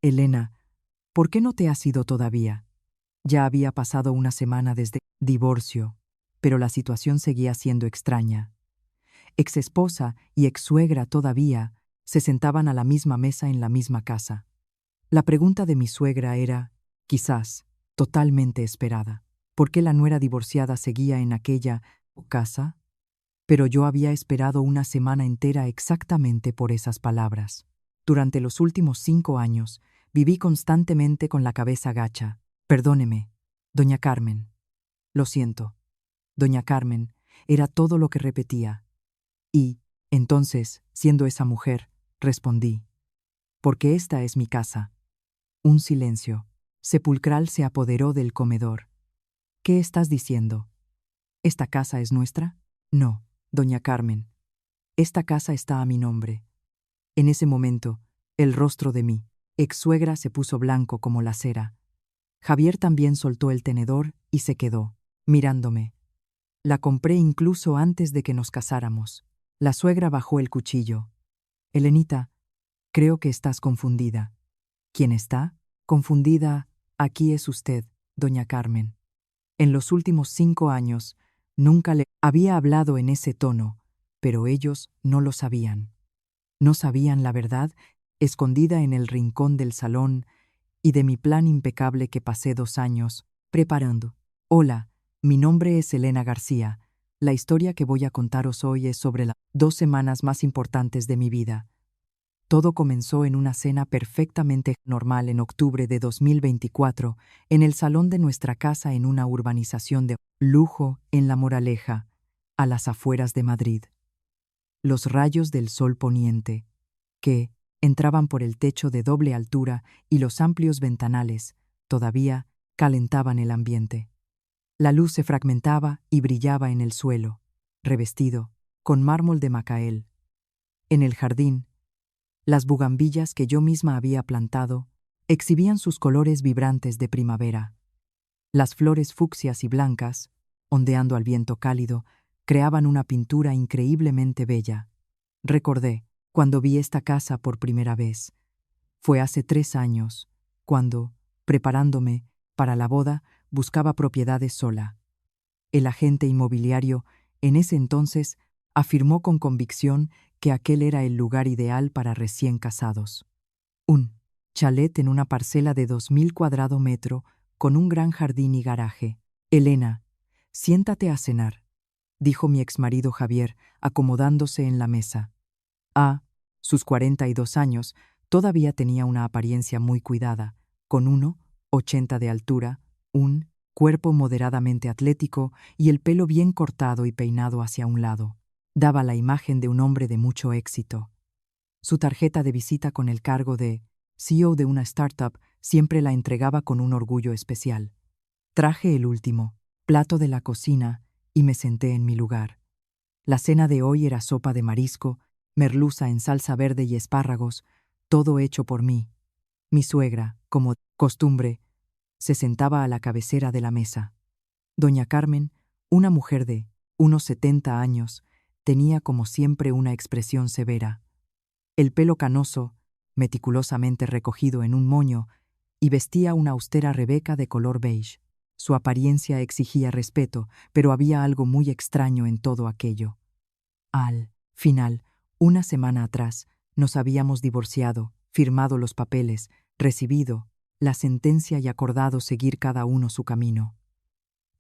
Elena, ¿por qué no te has ido todavía? Ya había pasado una semana desde divorcio, pero la situación seguía siendo extraña. Exesposa y exsuegra todavía se sentaban a la misma mesa en la misma casa. La pregunta de mi suegra era, quizás, totalmente esperada. ¿Por qué la nuera divorciada seguía en aquella casa? Pero yo había esperado una semana entera exactamente por esas palabras. Durante los últimos 5 años, viví constantemente con la cabeza gacha. Perdóneme, doña Carmen. Lo siento. Doña Carmen era todo lo que repetía. Y, entonces, siendo esa mujer, respondí, porque esta es mi casa. Un silencio sepulcral se apoderó del comedor. ¿Qué estás diciendo? ¿Esta casa es nuestra? No, doña Carmen. Esta casa está a mi nombre. En ese momento, el rostro de mi ex-suegra se puso blanco como la cera. Javier también soltó el tenedor y se quedó, mirándome. La compré incluso antes de que nos casáramos. La suegra bajó el cuchillo. Elenita, creo que estás confundida. ¿Quién está? Confundida, aquí es usted, doña Carmen. En los últimos 5 años, nunca le había hablado en ese tono, pero ellos no lo sabían. No sabían la verdad, escondida en el rincón del salón, y de mi plan impecable que pasé 2 años preparando. Hola, mi nombre es Elena García. La historia que voy a contaros hoy es sobre las 2 semanas más importantes de mi vida. Todo comenzó en una cena perfectamente normal en octubre de 2024, en el salón de nuestra casa en una urbanización de lujo en La Moraleja, a las afueras de Madrid. Los rayos del sol poniente, que entraban por el techo de doble altura y los amplios ventanales, todavía calentaban el ambiente. La luz se fragmentaba y brillaba en el suelo, revestido con mármol de Macael. En el jardín, las bugambillas que yo misma había plantado exhibían sus colores vibrantes de primavera. Las flores fucsias y blancas, ondeando al viento cálido, creaban una pintura increíblemente bella. Recordé cuando vi esta casa por primera vez. Fue hace 3 años, cuando, preparándome para la boda, buscaba propiedades sola. El agente inmobiliario, en ese entonces, afirmó con convicción que aquel era el lugar ideal para recién casados. Un chalet en una parcela de 2000 cuadrados metros con un gran jardín y garaje. Elena, siéntate a cenar, dijo mi exmarido Javier, acomodándose en la mesa. A sus 42 años, todavía tenía una apariencia muy cuidada, con 1,80 de altura, un cuerpo moderadamente atlético y el pelo bien cortado y peinado hacia un lado. Daba la imagen de un hombre de mucho éxito. Su tarjeta de visita con el cargo de CEO de una startup siempre la entregaba con un orgullo especial. Traje el último plato de la cocina y me senté en mi lugar. La cena de hoy era sopa de marisco, merluza en salsa verde y espárragos, todo hecho por mí. Mi suegra, como costumbre, se sentaba a la cabecera de la mesa. Doña Carmen, una mujer de unos 70 años, tenía como siempre una expresión severa. El pelo canoso, meticulosamente recogido en un moño, y vestía una austera rebeca de color beige. Su apariencia exigía respeto, pero había algo muy extraño en todo aquello. Al final, una semana atrás, nos habíamos divorciado, firmado los papeles, recibido la sentencia y acordado seguir cada uno su camino.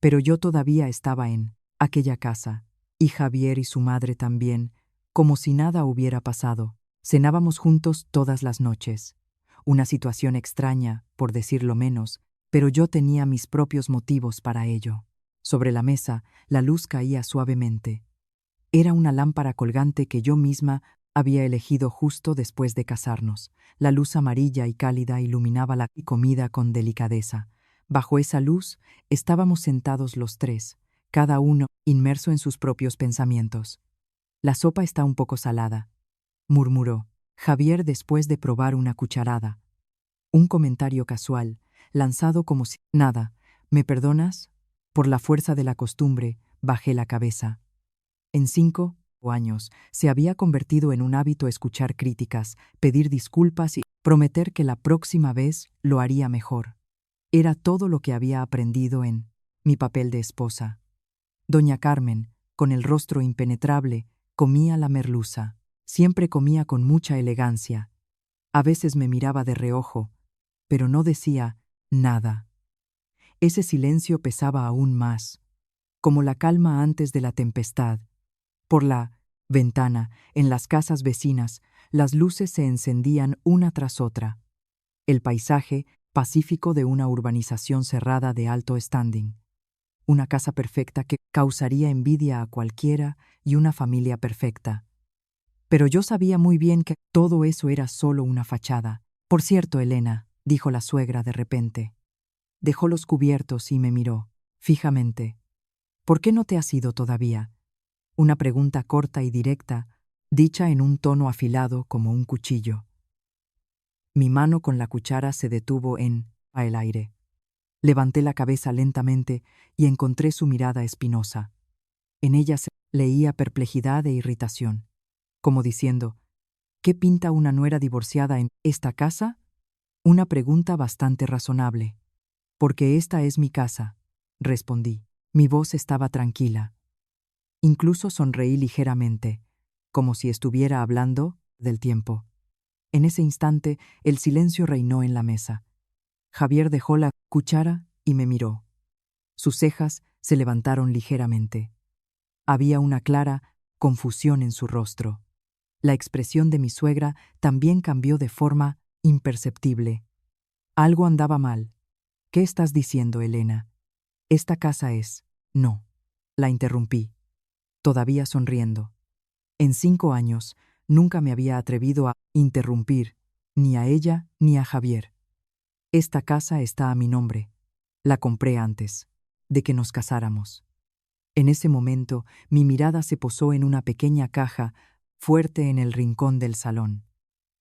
Pero yo todavía estaba en aquella casa, y Javier y su madre también, como si nada hubiera pasado. Cenábamos juntos todas las noches. Una situación extraña, por decirlo menos, pero yo tenía mis propios motivos para ello. Sobre la mesa, la luz caía suavemente. Era una lámpara colgante que yo misma había elegido justo después de casarnos. La luz amarilla y cálida iluminaba la comida con delicadeza. Bajo esa luz estábamos sentados los tres, cada uno inmerso en sus propios pensamientos. La sopa está un poco salada, murmuró Javier después de probar una cucharada. Un comentario casual, lanzado como si nada. ¿Me perdonas? Por la fuerza de la costumbre, bajé la cabeza. En 5 años, se había convertido en un hábito escuchar críticas, pedir disculpas y prometer que la próxima vez lo haría mejor. Era todo lo que había aprendido en mi papel de esposa. Doña Carmen, con el rostro impenetrable, comía la merluza. Siempre comía con mucha elegancia. A veces me miraba de reojo, pero no decía nada. Ese silencio pesaba aún más, como la calma antes de la tempestad. Por la ventana, en las casas vecinas, las luces se encendían una tras otra. El paisaje pacífico de una urbanización cerrada de alto standing. Una casa perfecta que causaría envidia a cualquiera y una familia perfecta. Pero yo sabía muy bien que todo eso era solo una fachada. Por cierto, Elena, dijo la suegra de repente. Dejó los cubiertos y me miró, fijamente. ¿Por qué no te has ido todavía? Una pregunta corta y directa, dicha en un tono afilado como un cuchillo. Mi mano con la cuchara se detuvo a el aire. Levanté la cabeza lentamente y encontré su mirada espinosa. En ella se leía perplejidad e irritación, como diciendo, ¿qué pinta una nuera divorciada en esta casa? Una pregunta bastante razonable. Porque esta es mi casa, respondí. Mi voz estaba tranquila. Incluso sonreí ligeramente, como si estuviera hablando del tiempo. En ese instante, el silencio reinó en la mesa. Javier dejó la cuchara y me miró. Sus cejas se levantaron ligeramente. Había una clara confusión en su rostro. La expresión de mi suegra también cambió de forma imperceptible. Algo andaba mal. ¿Qué estás diciendo, Elena? Esta casa es... No. La interrumpí, todavía sonriendo. En 5 años, nunca me había atrevido a interrumpir, ni a ella ni a Javier. Esta casa está a mi nombre. La compré antes de que nos casáramos. En ese momento, mi mirada se posó en una pequeña caja fuerte en el rincón del salón.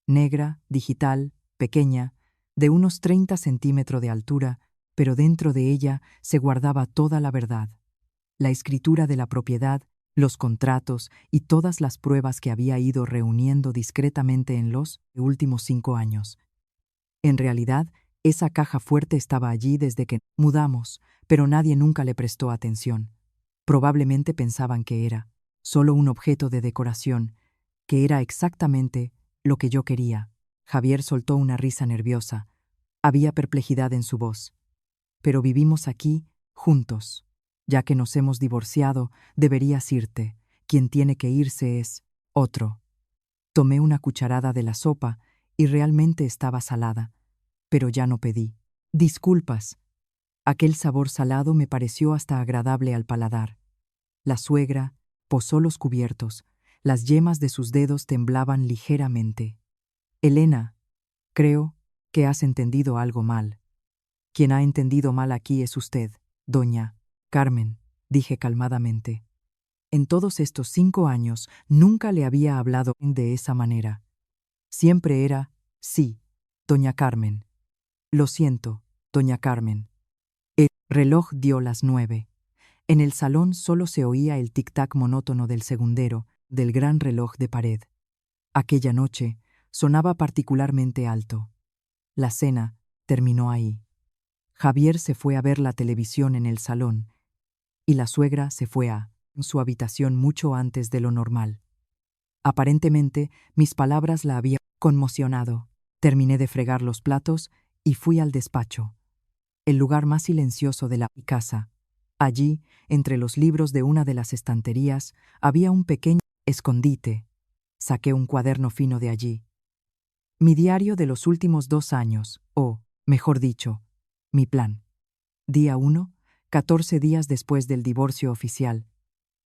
Negra, digital, pequeña, de unos 30 centímetros de altura, pero dentro de ella se guardaba toda la verdad. La escritura de la propiedad, los contratos y todas las pruebas que había ido reuniendo discretamente en los últimos 5 años. En realidad, esa caja fuerte estaba allí desde que mudamos, pero nadie nunca le prestó atención. Probablemente pensaban que era solo un objeto de decoración, que era exactamente lo que yo quería. Javier soltó una risa nerviosa. Había perplejidad en su voz. Pero vivimos aquí, juntos. Ya que nos hemos divorciado, deberías irte. Quien tiene que irse es otro. Tomé una cucharada de la sopa y realmente estaba salada, pero ya no pedí disculpas. Aquel sabor salado me pareció hasta agradable al paladar. La suegra posó los cubiertos, las yemas de sus dedos temblaban ligeramente. Elena, creo que has entendido algo mal. Quien ha entendido mal aquí es usted, doña Carmen, dije calmadamente. En todos estos 5 años nunca le había hablado de esa manera. Siempre era, sí, doña Carmen. Lo siento, doña Carmen. El reloj dio las 9. En el salón solo se oía el tic-tac monótono del segundero, del gran reloj de pared. Aquella noche sonaba particularmente alto. La cena terminó ahí. Javier se fue a ver la televisión en el salón y la suegra se fue a su habitación mucho antes de lo normal. Aparentemente, mis palabras la habían conmocionado. Terminé de fregar los platos y fui al despacho, el lugar más silencioso de la casa. Allí, entre los libros de una de las estanterías, había un pequeño escondite. Saqué un cuaderno fino de allí. Mi diario de los últimos 2 años, o, mejor dicho, mi plan. Día 1, 14 días después del divorcio oficial.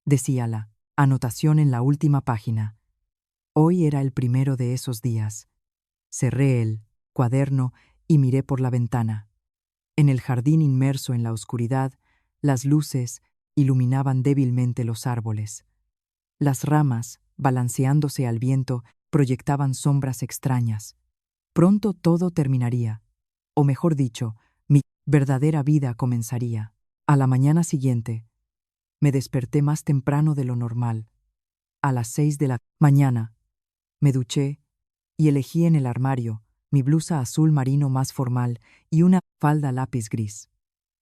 Decía la anotación en la última página. Hoy era el primero de esos días. Cerré el cuaderno y miré por la ventana. En el jardín inmerso en la oscuridad, las luces iluminaban débilmente los árboles. Las ramas, balanceándose al viento, proyectaban sombras extrañas. Pronto todo terminaría, o mejor dicho, mi verdadera vida comenzaría. A la mañana siguiente, me desperté más temprano de lo normal. a las 6 de la mañana. Me duché y elegí en el armario mi blusa azul marino más formal y una falda lápiz gris.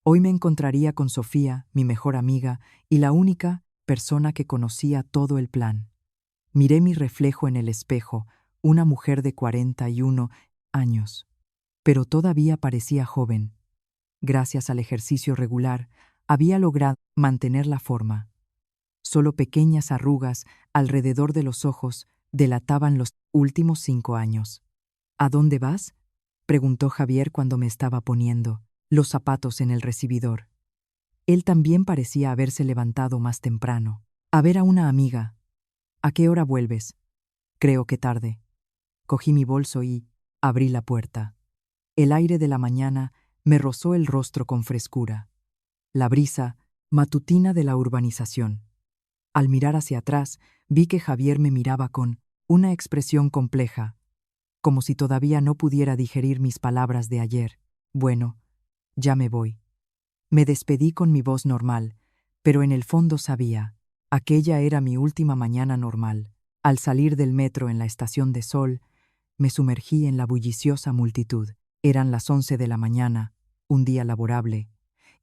Hoy me encontraría con Sofía, mi mejor amiga, y la única persona que conocía todo el plan. Miré mi reflejo en el espejo, una mujer de 41 años. Pero todavía parecía joven. Gracias al ejercicio regular, había logrado mantener la forma. Solo pequeñas arrugas alrededor de los ojos delataban los últimos 5 años. ¿A dónde vas?, preguntó Javier cuando me estaba poniendo los zapatos en el recibidor. Él también parecía haberse levantado más temprano. A ver a una amiga. ¿A qué hora vuelves? Creo que tarde. Cogí mi bolso y abrí la puerta. El aire de la mañana me rozó el rostro con frescura. La brisa matutina de la urbanización. Al mirar hacia atrás, vi que Javier me miraba con una expresión compleja, como si todavía no pudiera digerir mis palabras de ayer. Bueno, ya me voy. Me despedí con mi voz normal, pero en el fondo sabía, aquella era mi última mañana normal. Al salir del metro en la estación de Sol, me sumergí en la bulliciosa multitud. Eran las 11 de la mañana, un día laborable,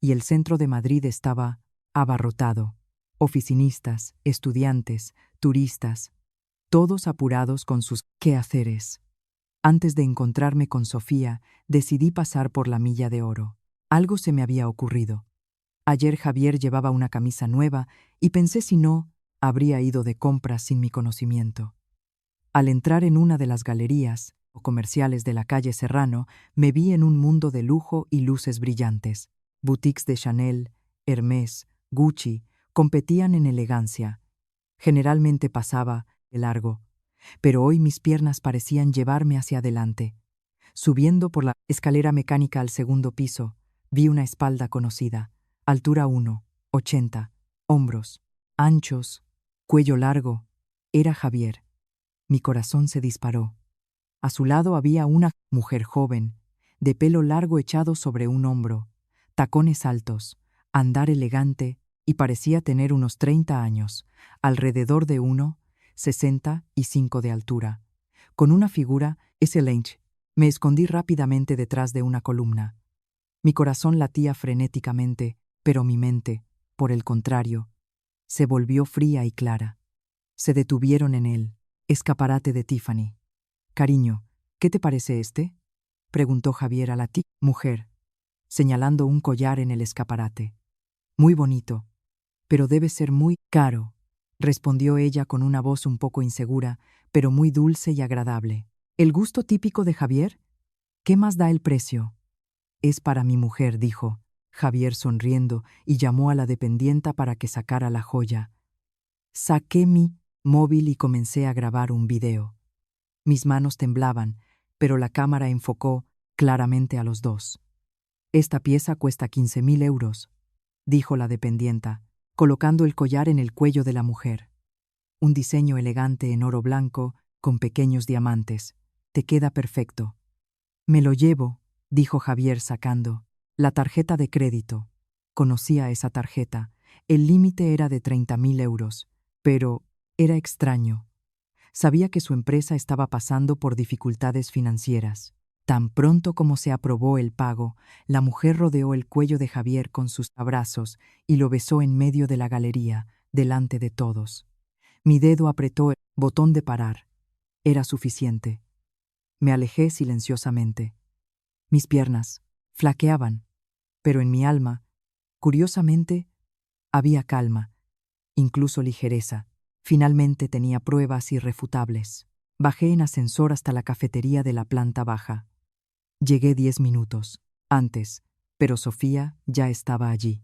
y el centro de Madrid estaba abarrotado. Oficinistas, estudiantes, turistas, todos apurados con sus quehaceres. Antes de encontrarme con Sofía, decidí pasar por la Milla de Oro. Algo se me había ocurrido. Ayer Javier llevaba una camisa nueva y pensé si no, habría ido de compras sin mi conocimiento. Al entrar en una de las galerías o comerciales de la calle Serrano, me vi en un mundo de lujo y luces brillantes. Boutiques de Chanel, Hermès, Gucci competían en elegancia. Generalmente pasaba de largo, pero hoy mis piernas parecían llevarme hacia adelante. Subiendo por la escalera mecánica al segundo piso, vi una espalda conocida, altura 1,80, hombros anchos, cuello largo. Era Javier. Mi corazón se disparó. A su lado había una mujer joven, de pelo largo echado sobre un hombro, tacones altos, andar elegante, y parecía tener unos 30 años, alrededor de 1,65 de altura, con una figura excelente. Me escondí rápidamente detrás de una columna. Mi corazón latía frenéticamente, pero mi mente, por el contrario, se volvió fría y clara. Se detuvieron en el escaparate de Tiffany. «Cariño, ¿qué te parece este?», preguntó Javier a la mujer, señalando un collar en el escaparate. «Muy bonito, pero debe ser muy caro», respondió ella con una voz un poco insegura, pero muy dulce y agradable. «¿El gusto típico de Javier? ¿Qué más da el precio?». «Es para mi mujer», dijo Javier sonriendo, y llamó a la dependienta para que sacara la joya. Saqué mi móvil y comencé a grabar un video. Mis manos temblaban, pero la cámara enfocó claramente a los dos. «Esta pieza cuesta 15.000 euros», dijo la dependienta, colocando el collar en el cuello de la mujer. «Un diseño elegante en oro blanco, con pequeños diamantes. Te queda perfecto». «Me lo llevo», dijo Javier sacando la tarjeta de crédito. Conocía esa tarjeta. El límite era de 30.000 euros, pero era extraño. Sabía que su empresa estaba pasando por dificultades financieras. Tan pronto como se aprobó el pago, la mujer rodeó el cuello de Javier con sus abrazos y lo besó en medio de la galería, delante de todos. Mi dedo apretó el botón de parar. Era suficiente. Me alejé silenciosamente. Mis piernas flaqueaban, pero en mi alma, curiosamente, había calma, incluso ligereza. Finalmente tenía pruebas irrefutables. Bajé en ascensor hasta la cafetería de la planta baja. Llegué 10 minutos antes, pero Sofía ya estaba allí.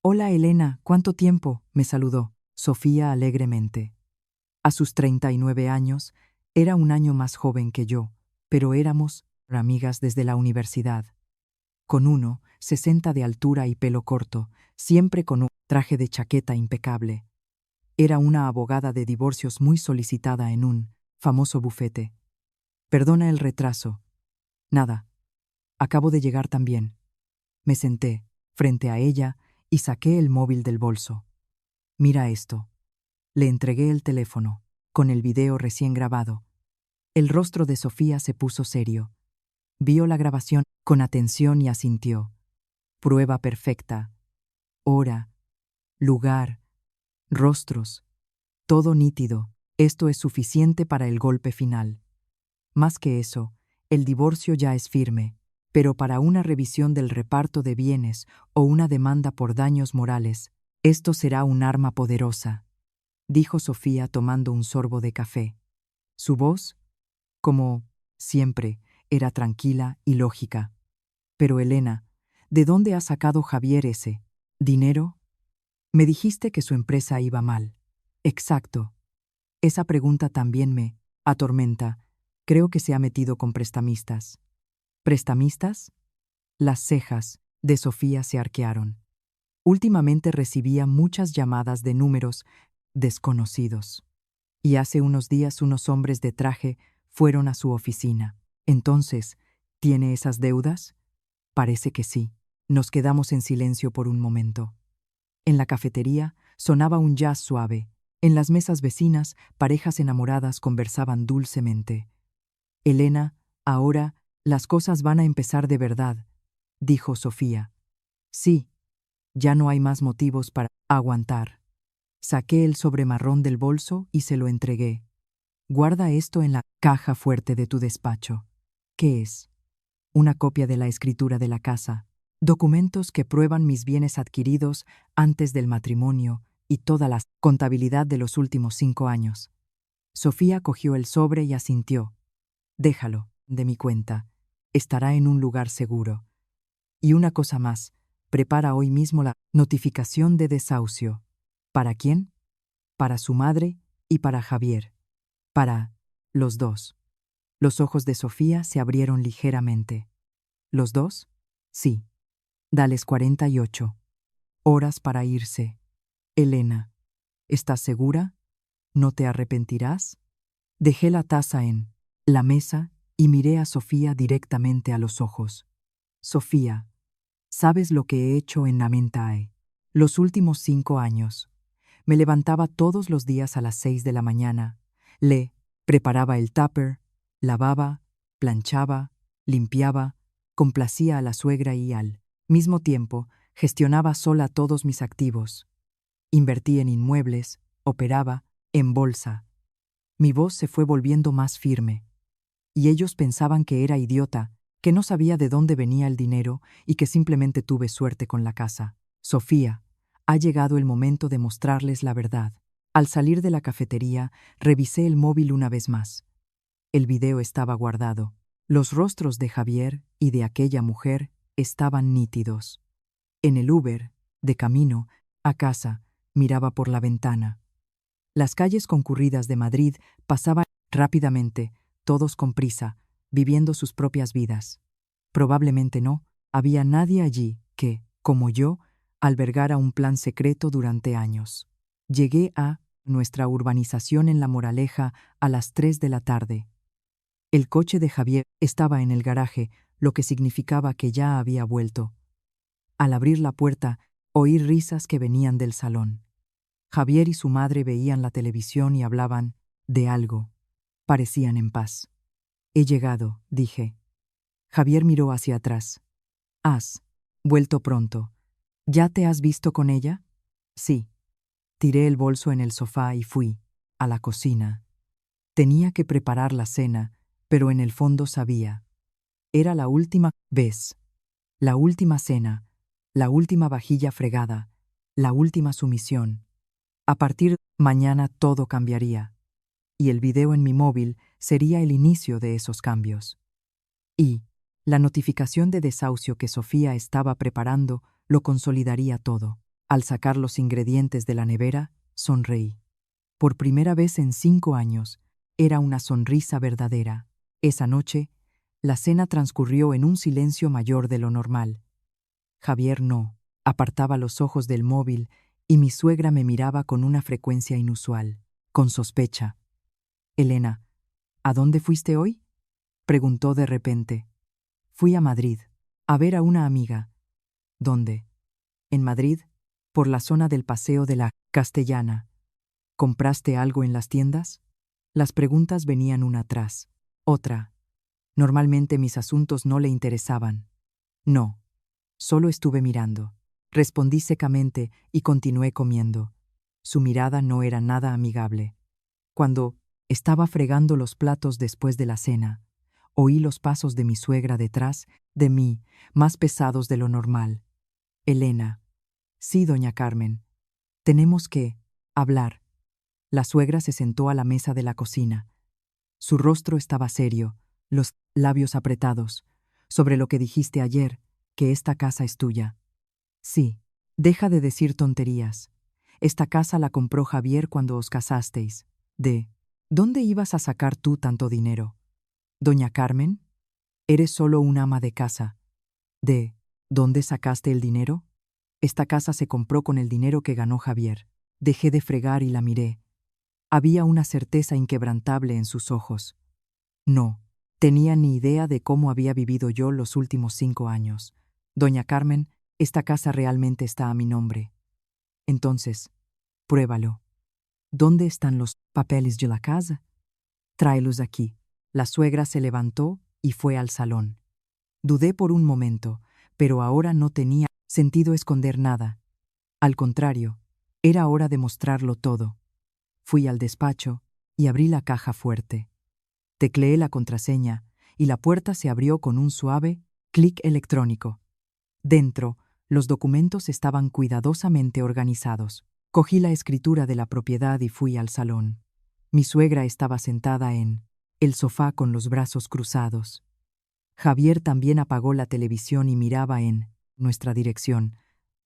«Hola, Elena, ¿cuánto tiempo?», me saludó Sofía alegremente. A sus 39 años, era un año más joven que yo, pero éramos amigas desde la universidad. Con 1,60 de altura y pelo corto, siempre con un traje de chaqueta impecable. Era una abogada de divorcios muy solicitada en un famoso bufete. «Perdona el retraso». «Nada. Acabo de llegar también». Me senté frente a ella y saqué el móvil del bolso. «Mira esto». Le entregué el teléfono, con el video recién grabado. El rostro de Sofía se puso serio. Vio la grabación con atención y asintió. Prueba perfecta. Hora, lugar, rostros, todo nítido. Esto es suficiente para el golpe final. Más que eso, el divorcio ya es firme, pero para una revisión del reparto de bienes o una demanda por daños morales, esto será un arma poderosa, dijo Sofía tomando un sorbo de café. Su voz, como siempre, era tranquila y lógica. Pero Elena, ¿de dónde ha sacado Javier ese dinero? Me dijiste que su empresa iba mal. Exacto. Esa pregunta también me atormenta. Creo que se ha metido con prestamistas. ¿Prestamistas? Las cejas de Sofía se arquearon. Últimamente recibía muchas llamadas de números desconocidos. Y hace unos días unos hombres de traje fueron a su oficina. Entonces, ¿tiene esas deudas? Parece que sí. Nos quedamos en silencio por un momento. En la cafetería sonaba un jazz suave. En las mesas vecinas, parejas enamoradas conversaban dulcemente. Elena, ahora, las cosas van a empezar de verdad, dijo Sofía. Sí, ya no hay más motivos para aguantar. Saqué el sobre marrón del bolso y se lo entregué. Guarda esto en la caja fuerte de tu despacho. ¿Qué es? Una copia de la escritura de la casa, documentos que prueban mis bienes adquiridos antes del matrimonio y toda la contabilidad de los últimos 5 años. Sofía cogió el sobre y asintió. Déjalo, de mi cuenta. Estará en un lugar seguro. Y una cosa más, prepara hoy mismo la notificación de desahucio. ¿Para quién? Para su madre y para Javier. Para los dos. Los ojos de Sofía se abrieron ligeramente. ¿Los dos? Sí. Dales 48 horas para irse. Elena, ¿estás segura? ¿No te arrepentirás? Dejé la taza en la mesa y miré a Sofía directamente a los ojos. Sofía, ¿sabes lo que he hecho en Namentae? Los últimos 5 años. Me levantaba todos los días a las 6 de la mañana. Le preparaba el tupper, lavaba, planchaba, limpiaba, complacía a la suegra y al mismo tiempo gestionaba sola todos mis activos. Invertí en inmuebles, operaba, en bolsa. Mi voz se fue volviendo más firme. Y ellos pensaban que era idiota, que no sabía de dónde venía el dinero y que simplemente tuve suerte con la casa. Sofía, ha llegado el momento de mostrarles la verdad. Al salir de la cafetería, revisé el móvil una vez más. El video estaba guardado. Los rostros de Javier y de aquella mujer estaban nítidos. En el Uber, de camino a casa, miraba por la ventana. Las calles concurridas de Madrid pasaban rápidamente, todos con prisa, viviendo sus propias vidas. Probablemente no había nadie allí que, como yo, albergara un plan secreto durante años. Llegué a nuestra urbanización en La Moraleja a las 3 de la tarde. El coche de Javier estaba en el garaje, lo que significaba que ya había vuelto. Al abrir la puerta, oí risas que venían del salón. Javier y su madre veían la televisión y hablaban de algo. Parecían en paz. He llegado, dije. Javier miró hacia atrás. ¿Has vuelto pronto? ¿Ya te has visto con ella? Sí. Tiré el bolso en el sofá y fui a la cocina. Tenía que preparar la cena, pero en el fondo sabía. Era la última vez, la última cena, la última vajilla fregada, la última sumisión. A partir de mañana todo cambiaría. Y el video en mi móvil sería el inicio de esos cambios. Y la notificación de desahucio que Sofía estaba preparando lo consolidaría todo. Al sacar los ingredientes de la nevera, sonreí. Por primera vez en 5 años, era una sonrisa verdadera. Esa noche, la cena transcurrió en un silencio mayor de lo normal. Javier no apartaba los ojos del móvil y mi suegra me miraba con una frecuencia inusual, con sospecha. Elena, ¿a dónde fuiste hoy? Preguntó de repente. Fui a Madrid, a ver a una amiga. ¿Dónde? En Madrid, por la zona del Paseo de la Castellana. ¿Compraste algo en las tiendas? Las preguntas venían una tras otra. Normalmente mis asuntos no le interesaban. No, solo estuve mirando. Respondí secamente y continué comiendo. Su mirada no era nada amigable. Cuando estaba fregando los platos después de la cena, oí los pasos de mi suegra detrás de mí, más pesados de lo normal. Elena. Sí, doña Carmen. Tenemos que hablar. La suegra se sentó a la mesa de la cocina. Su rostro estaba serio, los labios apretados. Sobre lo que dijiste ayer, que esta casa es tuya. Sí, deja de decir tonterías. Esta casa la compró Javier cuando os casasteis. ¿Dónde ibas a sacar tú tanto dinero? Doña Carmen, eres solo una ama de casa. ¿Dónde sacaste el dinero? Esta casa se compró con el dinero que ganó Javier. Dejé de fregar y la miré. Había una certeza inquebrantable en sus ojos. No tenía ni idea de cómo había vivido yo los últimos 5 años. Doña Carmen, esta casa realmente está a mi nombre. Entonces, pruébalo. ¿Dónde están los papeles de la casa? Tráelos aquí. La suegra se levantó y fue al salón. Dudé por un momento, pero ahora no tenía sentido esconder nada. Al contrario, era hora de mostrarlo todo. Fui al despacho y abrí la caja fuerte. Tecleé la contraseña y la puerta se abrió con un suave clic electrónico. Dentro, los documentos estaban cuidadosamente organizados. Cogí la escritura de la propiedad y fui al salón. Mi suegra estaba sentada en el sofá con los brazos cruzados. Javier también apagó la televisión y miraba en nuestra dirección.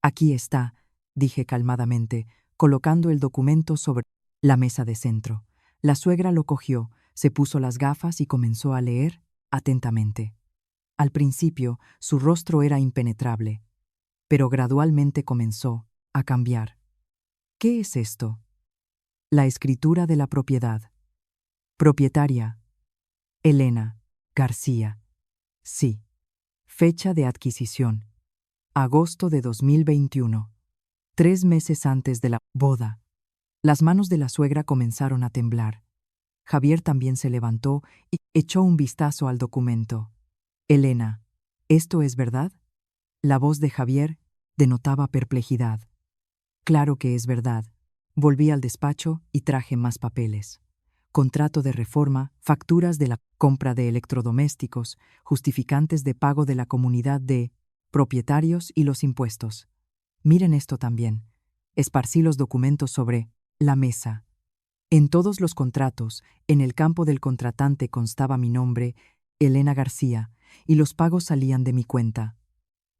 Aquí está, dije calmadamente, colocando el documento sobre la mesa de centro. La suegra lo cogió, se puso las gafas y comenzó a leer atentamente. Al principio, su rostro era impenetrable, pero gradualmente comenzó a cambiar. ¿Qué es esto? La escritura de la propiedad. Propietaria. Elena García. Sí. Fecha de adquisición. Agosto de 2021. 3 meses antes de la boda. Las manos de la suegra comenzaron a temblar. Javier también se levantó y echó un vistazo al documento. Elena, ¿esto es verdad? La voz de Javier denotaba perplejidad. Claro que es verdad. Volví al despacho y traje más papeles. Contrato de reforma, facturas de la compra de electrodomésticos, justificantes de pago de la comunidad de propietarios y los impuestos. Miren esto también. Esparcí los documentos sobre la mesa. En todos los contratos, en el campo del contratante constaba mi nombre, Elena García, y los pagos salían de mi cuenta.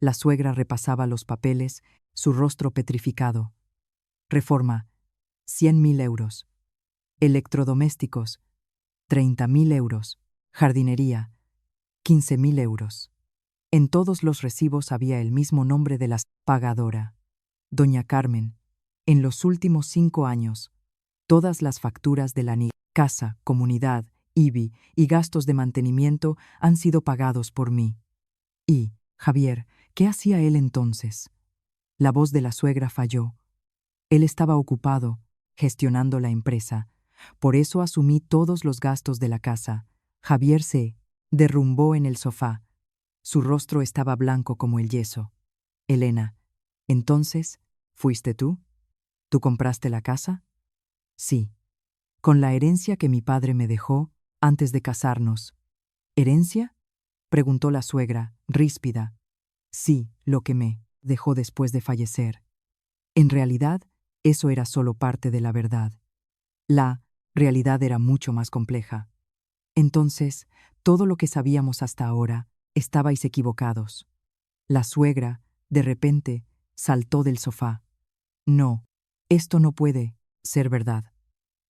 La suegra repasaba los papeles, su rostro petrificado. Reforma, 100.000 euros. Electrodomésticos, 30.000 euros. Jardinería, 15.000 euros. En todos los recibos había el mismo nombre de la pagadora. Doña Carmen, en los últimos 5 años, todas las facturas de la casa, comunidad, IBI y gastos de mantenimiento han sido pagados por mí. Y, Javier, ¿qué hacía él entonces? La voz de la suegra falló. Él estaba ocupado, gestionando la empresa. Por eso asumí todos los gastos de la casa. Javier se derrumbó en el sofá. Su rostro estaba blanco como el yeso. Elena, ¿entonces fuiste tú? ¿Tú compraste la casa? Sí. Con la herencia que mi padre me dejó antes de casarnos. ¿Herencia? Preguntó la suegra, ríspida. Sí, lo que me dejó después de fallecer. En realidad, eso era solo parte de la verdad. La realidad era mucho más compleja. Entonces, todo lo que sabíamos hasta ahora, estabais equivocados. La suegra, de repente, saltó del sofá. No, esto no puede ser verdad.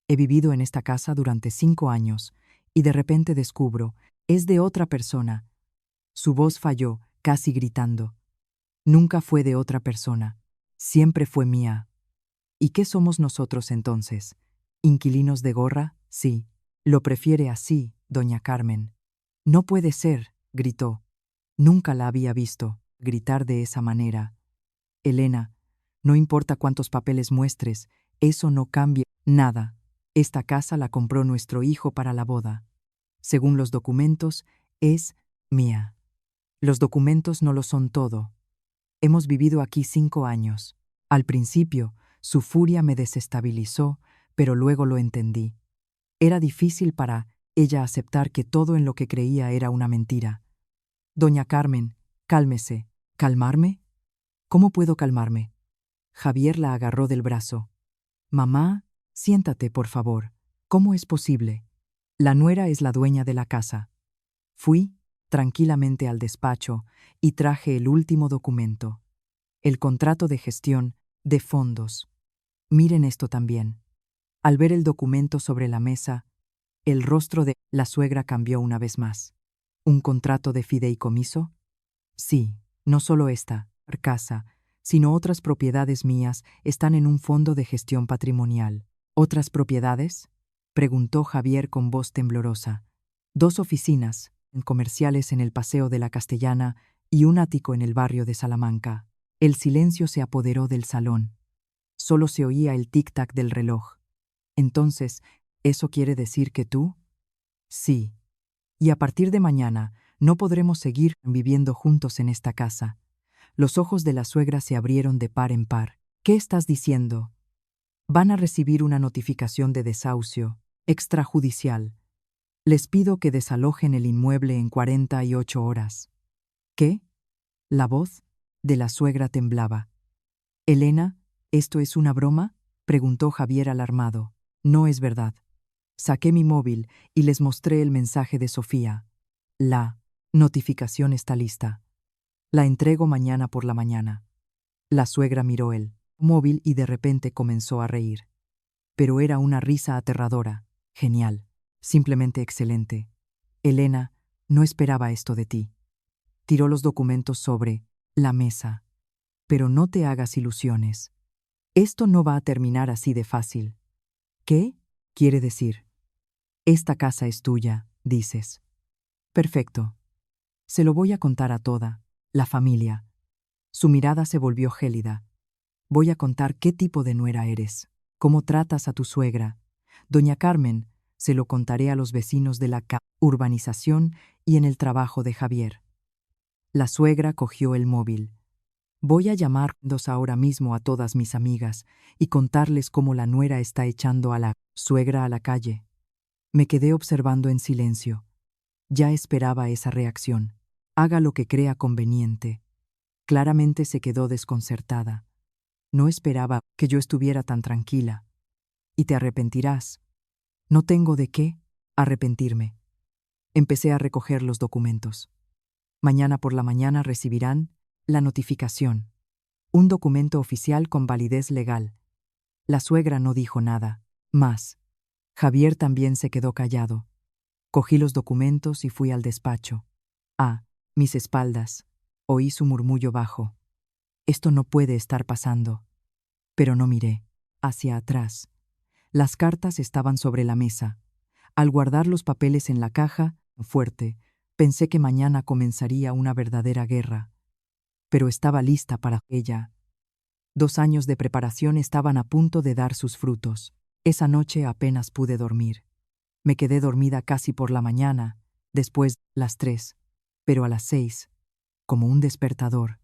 He vivido en esta casa durante 5 años y de repente descubro, es de otra persona. Su voz falló, casi gritando. Nunca fue de otra persona, siempre fue mía. ¿Y qué somos nosotros entonces? ¿Inquilinos de gorra? Sí. Lo prefiere así, doña Carmen. No puede ser, gritó. Nunca la había visto gritar de esa manera. Elena, no importa cuántos papeles muestres, eso no cambia Nada. Esta casa la compró nuestro hijo para la boda. Según los documentos, es mía. Los documentos no lo son todo. Hemos vivido aquí 5 años. Al principio, su furia me desestabilizó, pero luego lo entendí. Era difícil para ella aceptar que todo en lo que creía era una mentira. Doña Carmen, cálmese. ¿Calmarme? ¿Cómo puedo calmarme? Javier la agarró del brazo. Mamá, siéntate, por favor. ¿Cómo es posible? La nuera es la dueña de la casa. Fui, tranquilamente, al despacho y traje el último documento. El contrato de gestión de fondos. Miren esto también. Al ver el documento sobre la mesa, el rostro de la suegra cambió una vez más. ¿Un contrato de fideicomiso? Sí, no solo esta casa, sino otras propiedades mías están en un fondo de gestión patrimonial. ¿Otras propiedades?, preguntó Javier con voz temblorosa. 2 oficinas comerciales en el Paseo de la Castellana y un ático en el barrio de Salamanca. El silencio se apoderó del salón. Solo se oía el tic-tac del reloj. Entonces, ¿eso quiere decir que tú? Sí. Y a partir de mañana no podremos seguir viviendo juntos en esta casa. Los ojos de la suegra se abrieron de par en par. ¿Qué estás diciendo? Van a recibir una notificación de desahucio extrajudicial. Les pido que desalojen el inmueble en 48 horas. ¿Qué? La voz de la suegra temblaba. Elena, ¿esto es una broma?, preguntó Javier alarmado. No es verdad. Saqué mi móvil y les mostré el mensaje de Sofía. La notificación está lista. La entrego mañana por la mañana. La suegra miró el móvil y de repente comenzó a reír. Pero era una risa aterradora. Genial. Simplemente excelente. Elena, no esperaba esto de ti. Tiró los documentos sobre la mesa. Pero no te hagas ilusiones. Esto no va a terminar así de fácil. ¿Qué quiere decir? Esta casa es tuya, dices. Perfecto. Se lo voy a contar a toda la familia. Su mirada se volvió gélida. Voy a contar qué tipo de nuera eres, cómo tratas a tu suegra. Doña Carmen, se lo contaré a los vecinos de la urbanización y en el trabajo de Javier. La suegra cogió el móvil. Voy a llamarlos ahora mismo a todas mis amigas y contarles cómo la nuera está echando a la suegra a la calle. Me quedé observando en silencio. Ya esperaba esa reacción. Haga lo que crea conveniente. Claramente se quedó desconcertada. No esperaba que yo estuviera tan tranquila. Y te arrepentirás. No tengo de qué arrepentirme. Empecé a recoger los documentos. Mañana por la mañana recibirán la notificación. Un documento oficial con validez legal. La suegra no dijo nada más. Javier también se quedó callado. Cogí los documentos y fui al despacho. A mis espaldas, oí su murmullo bajo. Esto no puede estar pasando. Pero no miré hacia atrás. Las cartas estaban sobre la mesa. Al guardar los papeles en la caja, fuerte, pensé que mañana comenzaría una verdadera guerra. Pero estaba lista para ella. 2 años de preparación estaban a punto de dar sus frutos. Esa noche apenas pude dormir. Me quedé dormida casi por la mañana, después las 3, pero a las 6, como un despertador.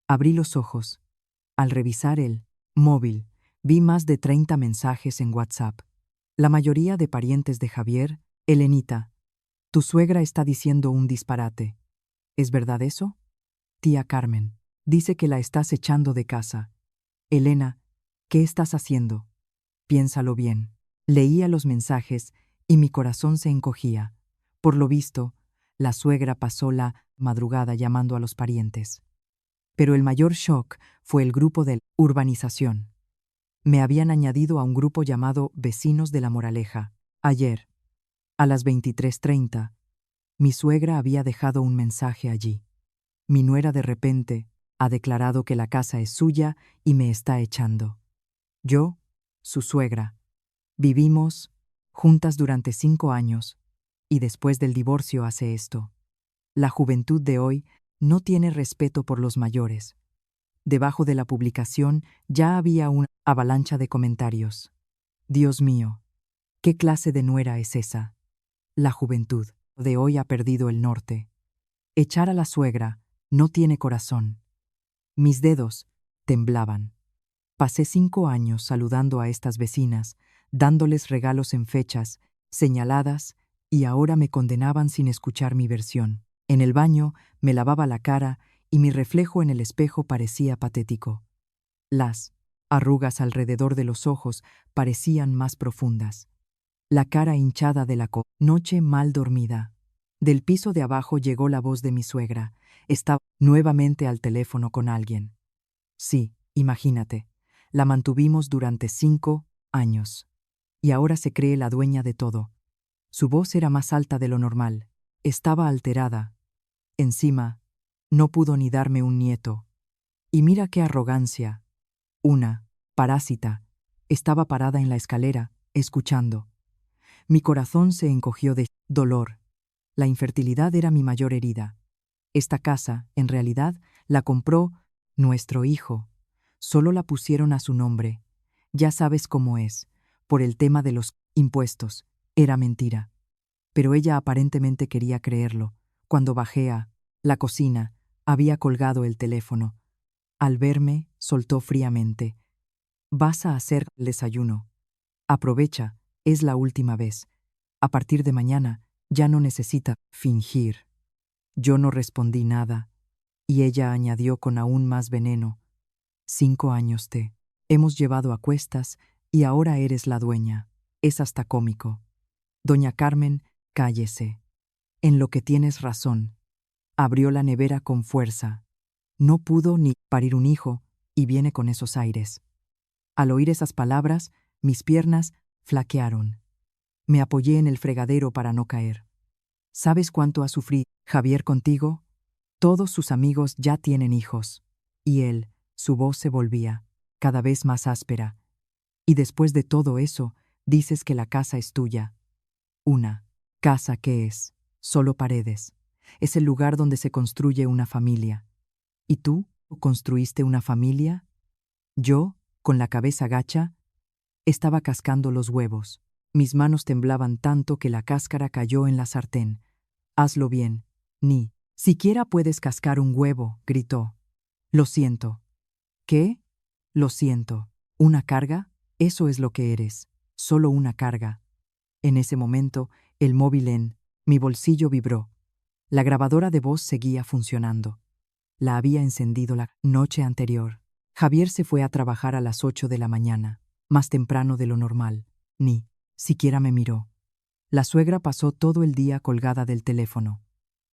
Abrí los ojos. Al revisar el móvil, vi más de 30 mensajes en WhatsApp. La mayoría de parientes de Javier. Elenita, tu suegra está diciendo un disparate. ¿Es verdad eso? Tía Carmen, dice que la estás echando de casa. Elena, ¿qué estás haciendo? Piénsalo bien. Leía los mensajes y mi corazón se encogía. Por lo visto, la suegra pasó la madrugada llamando a los parientes. Pero el mayor shock fue el grupo de urbanización. Me habían añadido a un grupo llamado Vecinos de la Moraleja. Ayer, a las 23:30, mi suegra había dejado un mensaje allí. Mi nuera de repente ha declarado que la casa es suya y me está echando. Yo, su suegra, vivimos juntas durante 5 años y después del divorcio hace esto. La juventud de hoy no tiene respeto por los mayores. Debajo de la publicación ya había una avalancha de comentarios. Dios mío, ¿qué clase de nuera es esa? La juventud de hoy ha perdido el norte. Echar a la suegra no tiene corazón. Mis dedos temblaban. Pasé 5 años saludando a estas vecinas, dándoles regalos en fechas señaladas, y ahora me condenaban sin escuchar mi versión. En el baño me lavaba la cara y mi reflejo en el espejo parecía patético. Las arrugas alrededor de los ojos parecían más profundas. La cara hinchada de la noche mal dormida. Del piso de abajo llegó la voz de mi suegra. Estaba nuevamente al teléfono con alguien. Sí, imagínate. La mantuvimos durante 5 años. Y ahora se cree la dueña de todo. Su voz era más alta de lo normal. Estaba alterada. Encima, no pudo ni darme un nieto. Y mira qué arrogancia. Una parásita estaba parada en la escalera, escuchando. Mi corazón se encogió de dolor. La infertilidad era mi mayor herida. Esta casa, en realidad, la compró nuestro hijo. Solo la pusieron a su nombre. Ya sabes cómo es, por el tema de los impuestos. Era mentira. Pero ella aparentemente quería creerlo. Cuando bajé a la cocina, había colgado el teléfono. Al verme, soltó fríamente. Vas a hacer el desayuno. Aprovecha, es la última vez. A partir de mañana, ya no necesita fingir. Yo no respondí nada, y ella añadió con aún más veneno. 5 años te hemos llevado a cuestas y ahora eres la dueña. Es hasta cómico. Doña Carmen, cállese. En lo que tienes razón. Abrió la nevera con fuerza. No pudo ni parir un hijo, y viene con esos aires. Al oír esas palabras, mis piernas flaquearon. Me apoyé en el fregadero para no caer. ¿Sabes cuánto ha sufrido Javier contigo? Todos sus amigos ya tienen hijos. Y él, su voz se volvía cada vez más áspera. Y después de todo eso, dices que la casa es tuya. Una casa que es solo paredes. Es el lugar donde se construye una familia. ¿Y tú construiste una familia? Yo, con la cabeza gacha, estaba cascando los huevos. Mis manos temblaban tanto que la cáscara cayó en la sartén. Hazlo bien. Ni siquiera puedes cascar un huevo, gritó. Lo siento. ¿Qué? Lo siento. ¿Una carga? Eso es lo que eres. Solo una carga. En ese momento, el móvil en mi bolsillo vibró. La grabadora de voz seguía funcionando. La había encendido la noche anterior. Javier se fue a trabajar a las 8 de la mañana, más temprano de lo normal. Ni siquiera me miró. La suegra pasó todo el día colgada del teléfono.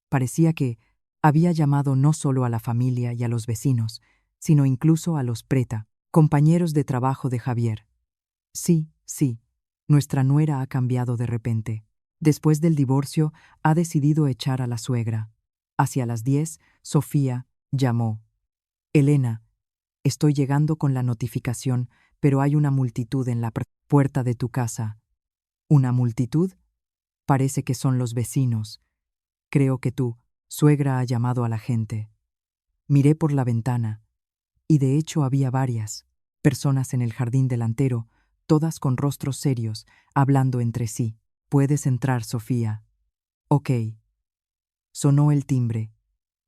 Parecía que había llamado no solo a la familia y a los vecinos, sino incluso a los preta, compañeros de trabajo de Javier. Sí, nuestra nuera ha cambiado de repente. Después del divorcio, ha decidido echar a la suegra. Hacia las 10, Sofía llamó. Elena, estoy llegando con la notificación, pero hay una multitud en la puerta de tu casa. ¿Una multitud? Parece que son los vecinos. Creo que tu suegra ha llamado a la gente. Miré por la ventana, y de hecho había varias personas en el jardín delantero, todas con rostros serios, hablando entre sí. Puedes entrar, Sofía. Ok. Sonó el timbre.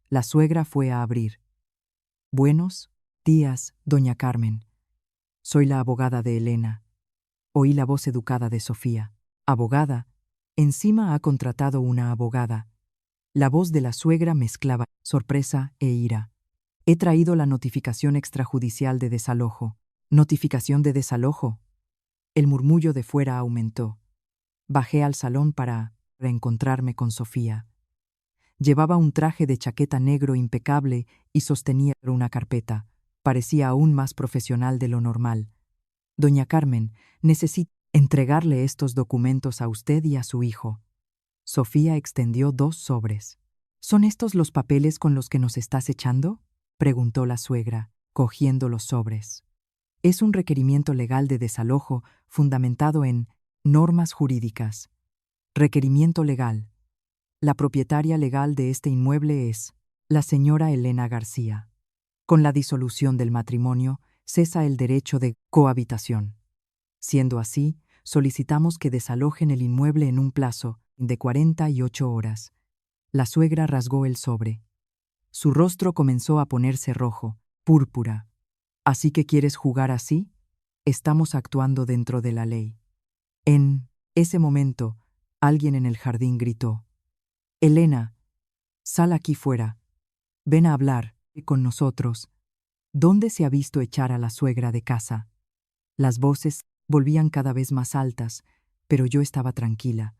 La suegra fue a abrir. Buenos días, doña Carmen. Soy la abogada de Elena. Oí la voz educada de Sofía. Abogada. Encima ha contratado una abogada. La voz de la suegra mezclaba sorpresa e ira. He traído la notificación extrajudicial de desalojo. ¿Notificación de desalojo? El murmullo de fuera aumentó. Bajé al salón para reencontrarme con Sofía. Llevaba un traje de chaqueta negro impecable y sostenía una carpeta. Parecía aún más profesional de lo normal. Doña Carmen, necesito entregarle estos documentos a usted y a su hijo. Sofía extendió 2 sobres. ¿Son estos los papeles con los que nos estás echando?, preguntó la suegra, cogiendo los sobres. Es un requerimiento legal de desalojo fundamentado en normas jurídicas. Requerimiento legal. La propietaria legal de este inmueble es la señora Elena García. Con la disolución del matrimonio, cesa el derecho de cohabitación. Siendo así, solicitamos que desalojen el inmueble en un plazo de 48 horas. La suegra rasgó el sobre. Su rostro comenzó a ponerse rojo, púrpura. ¿Así que quieres jugar así? Estamos actuando dentro de la ley. En ese momento, alguien en el jardín gritó: Elena, sal aquí fuera. Ven a hablar con nosotros. ¿Dónde se ha visto echar a la suegra de casa? Las voces volvían cada vez más altas, pero yo estaba tranquila.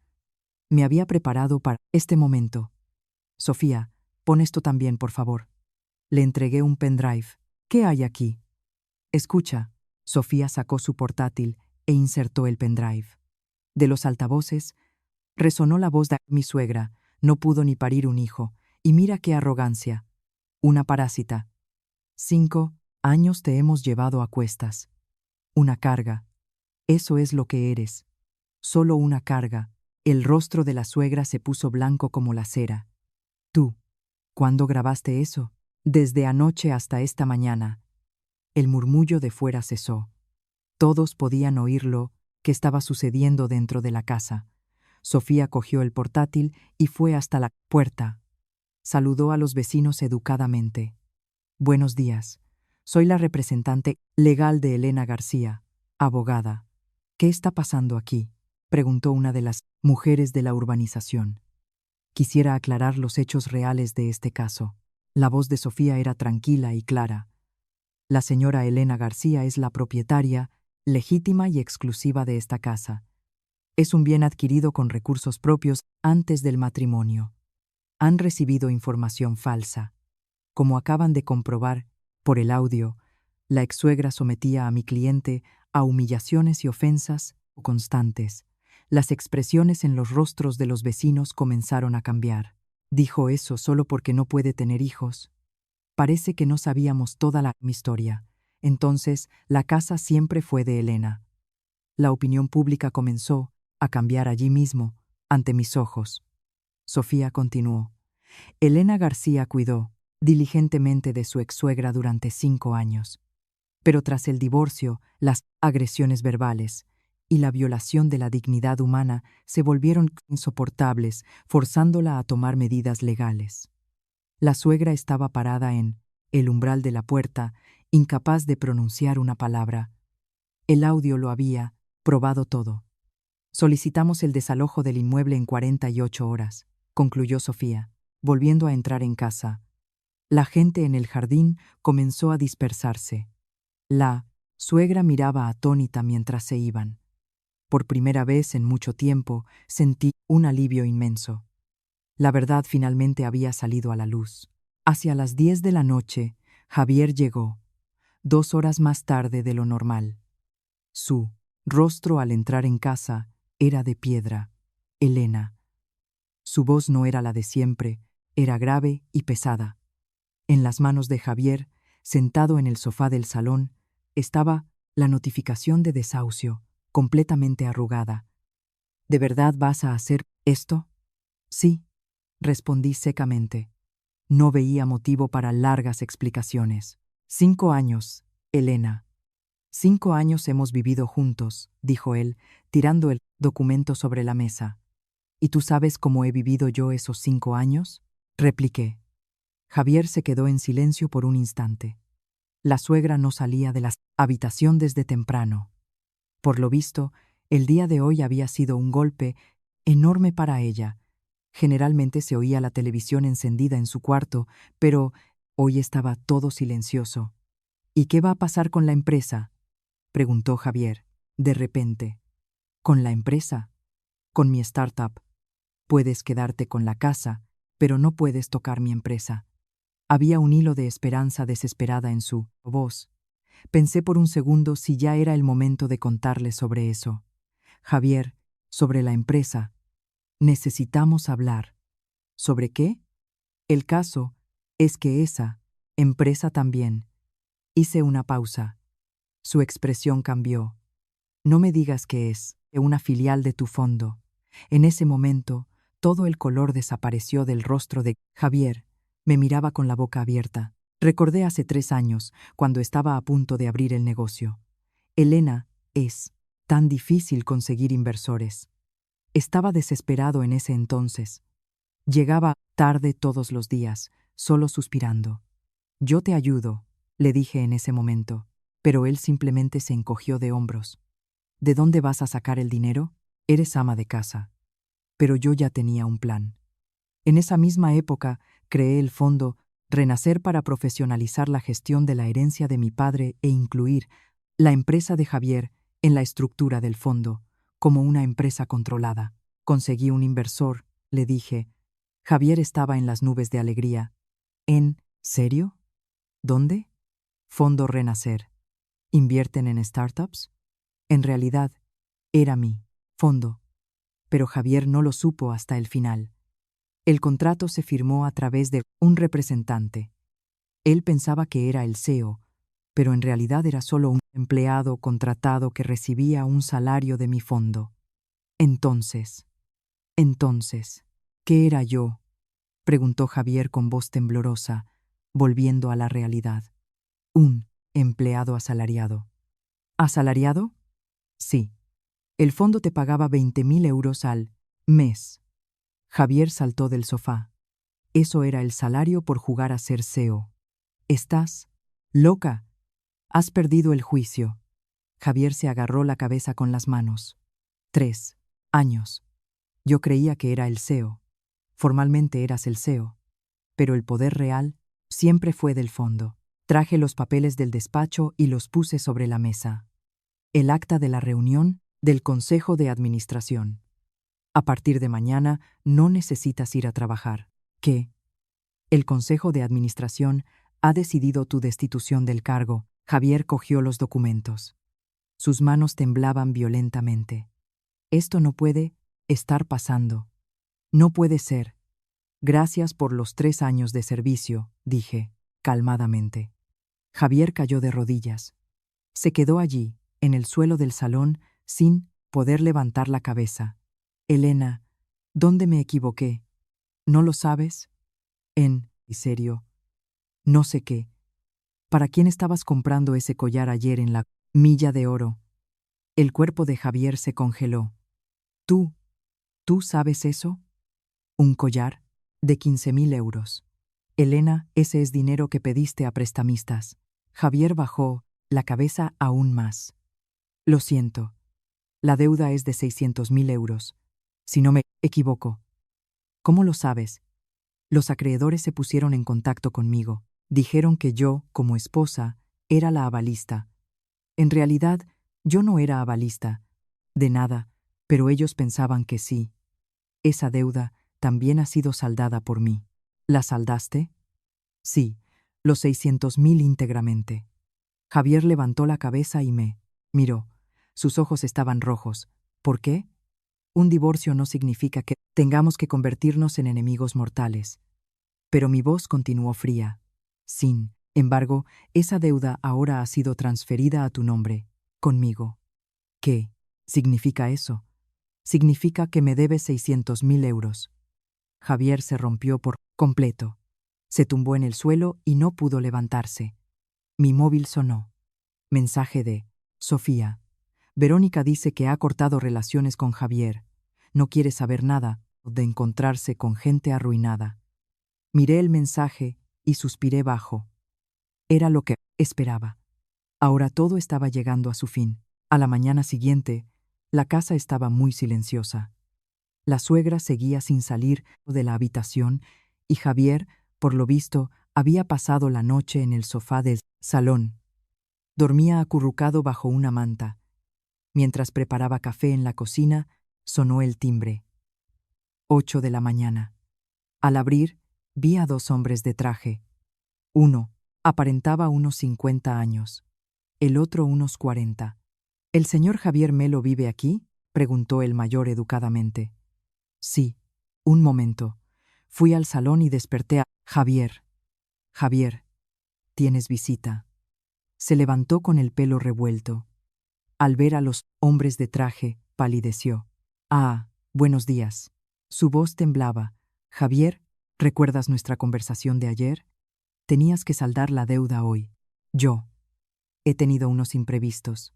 Me había preparado para este momento. Sofía, pon esto también, por favor. Le entregué un pendrive. ¿Qué hay aquí? Escucha. Sofía sacó su portátil e insertó el pendrive. De los altavoces resonó la voz de mi suegra. No pudo ni parir un hijo. Y mira qué arrogancia. Una parásita. 5 años te hemos llevado a cuestas. Una carga. Eso es lo que eres. Solo una carga. El rostro de la suegra se puso blanco como la cera. Tú. ¿Cuándo grabaste eso? Desde anoche hasta esta mañana. El murmullo de fuera cesó. Todos podían oírlo, que estaba sucediendo dentro de la casa. Sofía cogió el portátil y fue hasta la puerta. Saludó a los vecinos educadamente. Buenos días. Soy la representante legal de Elena García, abogada. ¿Qué está pasando aquí?, preguntó una de las mujeres de la urbanización. Quisiera aclarar los hechos reales de este caso. La voz de Sofía era tranquila y clara. La señora Elena García es la propietaria legítima y exclusiva de esta casa. Es un bien adquirido con recursos propios antes del matrimonio. Han recibido información falsa. Como acaban de comprobar por el audio, la exsuegra sometía a mi cliente a humillaciones y ofensas constantes. Las expresiones en los rostros de los vecinos comenzaron a cambiar. Dijo eso solo porque no puede tener hijos. Parece que no sabíamos toda la historia. Entonces, la casa siempre fue de Elena. La opinión pública comenzó a cambiar allí mismo, ante mis ojos. Sofía continuó. Elena García cuidó diligentemente de su exsuegra durante 5 años. Pero tras el divorcio, las agresiones verbales y la violación de la dignidad humana se volvieron insoportables, forzándola a tomar medidas legales. La suegra estaba parada en el umbral de la puerta, incapaz de pronunciar una palabra. El audio lo había probado todo. Solicitamos el desalojo del inmueble en 48 horas, concluyó Sofía, volviendo a entrar en casa. La gente en el jardín comenzó a dispersarse. La suegra miraba atónita mientras se iban. Por primera vez en mucho tiempo sentí un alivio inmenso. La verdad finalmente había salido a la luz. Hacia las 10 de la noche, Javier llegó, 2 horas más tarde de lo normal. Su rostro al entrar en casa era de piedra. Elena. Su voz no era la de siempre, era grave y pesada. En las manos de Javier, sentado en el sofá del salón, estaba la notificación de desahucio, completamente arrugada. ¿De verdad vas a hacer esto? Sí, respondí secamente. No veía motivo para largas explicaciones. 5 años, Elena. 5 años hemos vivido juntos, dijo él, tirando el documento sobre la mesa. ¿Y tú sabes cómo he vivido yo esos 5 años? Repliqué. Javier se quedó en silencio por un instante. La suegra no salía de la habitación desde temprano. Por lo visto, el día de hoy había sido un golpe enorme para ella. Generalmente se oía la televisión encendida en su cuarto, pero hoy estaba todo silencioso. ¿Y qué va a pasar con la empresa?, preguntó Javier, de repente. ¿Con la empresa? Con mi startup. Puedes quedarte con la casa, pero no puedes tocar mi empresa. Había un hilo de esperanza desesperada en su voz. Pensé por un segundo si ya era el momento de contarle sobre eso. Javier, sobre la empresa. Necesitamos hablar. ¿Sobre qué? El caso es que esa empresa también. Hice una pausa. Su expresión cambió. No me digas que es una filial de tu fondo. En ese momento, todo el color desapareció del rostro de Javier. Me miraba con la boca abierta. Recordé hace 3 años, cuando estaba a punto de abrir el negocio. Elena es tan difícil conseguir inversores. Estaba desesperado en ese entonces. Llegaba tarde todos los días, solo suspirando. Yo te ayudo, le dije en ese momento, pero él simplemente se encogió de hombros. ¿De dónde vas a sacar el dinero? Eres ama de casa. Pero yo ya tenía un plan. En esa misma época, creé el fondo Renacer para profesionalizar la gestión de la herencia de mi padre e incluir la empresa de Javier en la estructura del fondo, como una empresa controlada. Conseguí un inversor, le dije. Javier estaba en las nubes de alegría. ¿En serio? ¿Dónde? Fondo Renacer. ¿Invierten en startups? En realidad, era mi fondo. Pero Javier no lo supo hasta el final. El contrato se firmó a través de un representante. Él pensaba que era el CEO, pero en realidad era solo un empleado contratado que recibía un salario de mi fondo. Entonces, ¿qué era yo? Preguntó Javier con voz temblorosa, volviendo a la realidad. Un empleado asalariado. ¿Asalariado? Sí. El fondo te pagaba 20.000 euros al mes. Javier saltó del sofá. Eso era el salario por jugar a ser CEO. ¿Estás loca? Has perdido el juicio. Javier se agarró la cabeza con las manos. 3 años. Yo creía que era el CEO. Formalmente eras el CEO. Pero el poder real siempre fue del fondo. Traje los papeles del despacho y los puse sobre la mesa. El acta de la reunión del Consejo de Administración. A partir de mañana no necesitas ir a trabajar. ¿Qué? El Consejo de Administración ha decidido tu destitución del cargo. Javier cogió los documentos. Sus manos temblaban violentamente. Esto no puede estar pasando. No puede ser. Gracias por los 3 años de servicio, dije, calmadamente. Javier cayó de rodillas. Se quedó allí, en el suelo del salón, sin poder levantar la cabeza. Elena, ¿dónde me equivoqué? ¿No lo sabes? En serio. No sé qué. ¿Para quién estabas comprando ese collar ayer en la Milla de Oro? El cuerpo de Javier se congeló. ¿Tú sabes eso? Un collar de 15.000 euros. Elena, ese es dinero que pediste a prestamistas. Javier bajó la cabeza aún más. Lo siento. La deuda es de 600.000 euros. Si no me equivoco. ¿Cómo lo sabes? Los acreedores se pusieron en contacto conmigo. Dijeron que yo, como esposa, era la avalista. En realidad, yo no era avalista. De nada, pero ellos pensaban que sí. Esa deuda también ha sido saldada por mí. ¿La saldaste? Sí, los 600.000 íntegramente. Javier levantó la cabeza y me miró. Sus ojos estaban rojos. ¿Por qué? Un divorcio no significa que tengamos que convertirnos en enemigos mortales. Pero mi voz continuó fría. Sin embargo, esa deuda ahora ha sido transferida a tu nombre, conmigo. ¿Qué significa eso? Significa que me debes 600.000 euros. Javier se rompió por completo. Se tumbó en el suelo y no pudo levantarse. Mi móvil sonó. Mensaje de Sofía. Verónica dice que ha cortado relaciones con Javier. No quiere saber nada de encontrarse con gente arruinada. Miré el mensaje y suspiré bajo. Era lo que esperaba. Ahora todo estaba llegando a su fin. A la mañana siguiente, la casa estaba muy silenciosa. La suegra seguía sin salir de la habitación y Javier, por lo visto, había pasado la noche en el sofá del salón. Dormía acurrucado bajo una manta. Mientras preparaba café en la cocina, sonó el timbre. 8 de la mañana. Al abrir, vi a 2 hombres de traje. Uno aparentaba unos 50 años, el otro unos 40. ¿El señor Javier Melo vive aquí?, preguntó el mayor educadamente. Sí. Un momento. Fui al salón y desperté a Javier. Javier, tienes visita. Se levantó con el pelo revuelto. Al ver a los hombres de traje, palideció. Ah, buenos días. Su voz temblaba. Javier, ¿recuerdas nuestra conversación de ayer? Tenías que saldar la deuda hoy. Yo. He tenido unos imprevistos.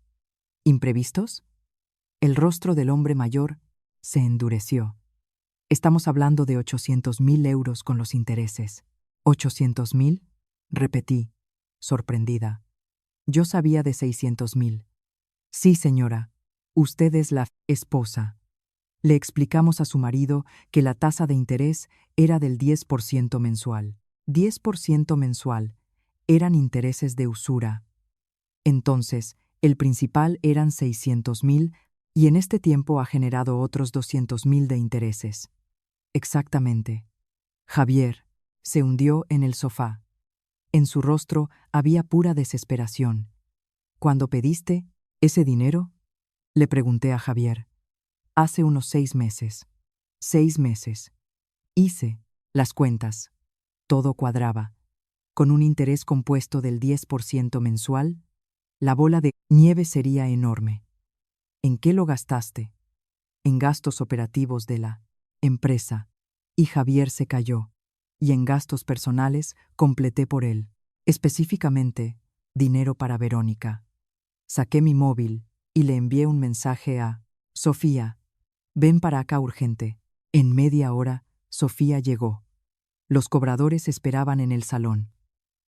¿Imprevistos? El rostro del hombre mayor se endureció. Estamos hablando de 800.000 euros con los intereses. ¿800.000? Repetí, sorprendida. Yo sabía de 600.000. Sí, señora. Usted es la esposa. Le explicamos a su marido que la tasa de interés era del 10% mensual. 10% mensual. Eran intereses de usura. Entonces, el principal eran 600.000 y en este tiempo ha generado otros 200.000 de intereses. Exactamente. Javier se hundió en el sofá. En su rostro había pura desesperación. ¿Cuándo pediste ese dinero? Le pregunté a Javier. Hace unos 6 meses. 6 meses. Hice las cuentas. Todo cuadraba. Con un interés compuesto del 10% mensual, la bola de nieve sería enorme. ¿En qué lo gastaste? En gastos operativos de la empresa. Y Javier se cayó. Y en gastos personales completé por él. Específicamente, dinero para Verónica. Saqué mi móvil y le envié un mensaje a Sofía. Ven para acá urgente. En media hora, Sofía llegó. Los cobradores esperaban en el salón.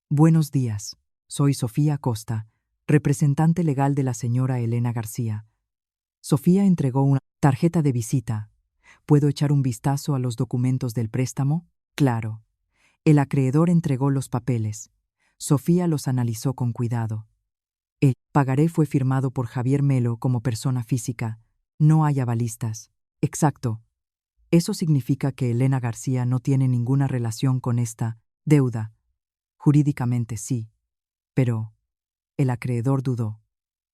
Buenos días. Soy Sofía Costa, representante legal de la señora Elena García. Sofía entregó una tarjeta de visita. ¿Puedo echar un vistazo a los documentos del préstamo? Claro. El acreedor entregó los papeles. Sofía los analizó con cuidado. El pagaré fue firmado por Javier Melo como persona física. No hay avalistas. Exacto. Eso significa que Elena García no tiene ninguna relación con esta deuda. Jurídicamente sí. Pero el acreedor dudó.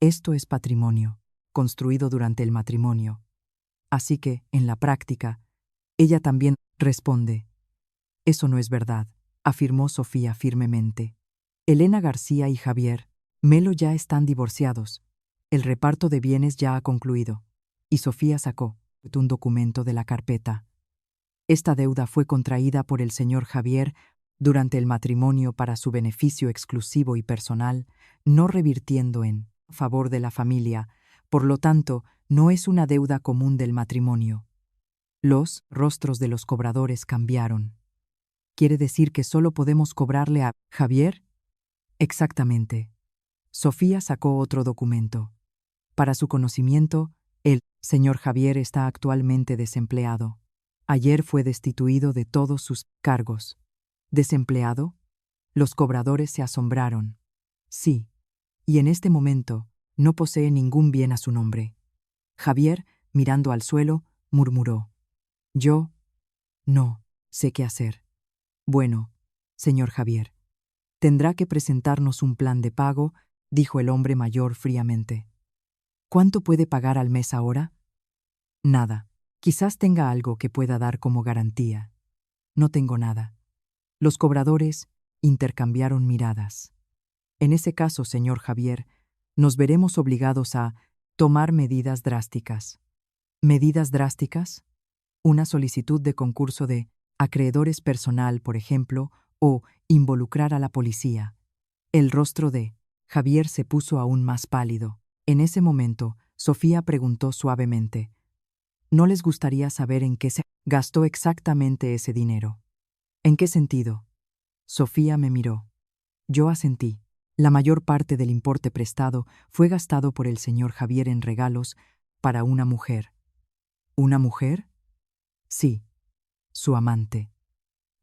Esto es patrimonio, construido durante el matrimonio. Así que, en la práctica, ella también responde. Eso no es verdad, afirmó Sofía firmemente. Elena García y Javier Melo ya están divorciados. El reparto de bienes ya ha concluido. Y Sofía sacó un documento de la carpeta. Esta deuda fue contraída por el señor Javier durante el matrimonio para su beneficio exclusivo y personal, no revirtiendo en favor de la familia, por lo tanto, no es una deuda común del matrimonio. Los rostros de los cobradores cambiaron. ¿Quiere decir que solo podemos cobrarle a Javier? Exactamente. Sofía sacó otro documento. Para su conocimiento, el señor Javier está actualmente desempleado. Ayer fue destituido de todos sus cargos. ¿Desempleado? Los cobradores se asombraron. Sí. Y en este momento, no posee ningún bien a su nombre. Javier, mirando al suelo, murmuró. Yo no sé qué hacer. Bueno, señor Javier, tendrá que presentarnos un plan de pago, dijo el hombre mayor fríamente. ¿Cuánto puede pagar al mes ahora? Nada. Quizás tenga algo que pueda dar como garantía. No tengo nada. Los cobradores intercambiaron miradas. En ese caso, señor Javier, nos veremos obligados a tomar medidas drásticas. ¿Medidas drásticas? Una solicitud de concurso de acreedores personal, por ejemplo, o involucrar a la policía. El rostro de Javier se puso aún más pálido. En ese momento, Sofía preguntó suavemente, ¿no les gustaría saber en qué se gastó exactamente ese dinero? ¿En qué sentido? Sofía me miró. Yo asentí. La mayor parte del importe prestado fue gastado por el señor Javier en regalos para una mujer. ¿Una mujer? Sí, su amante.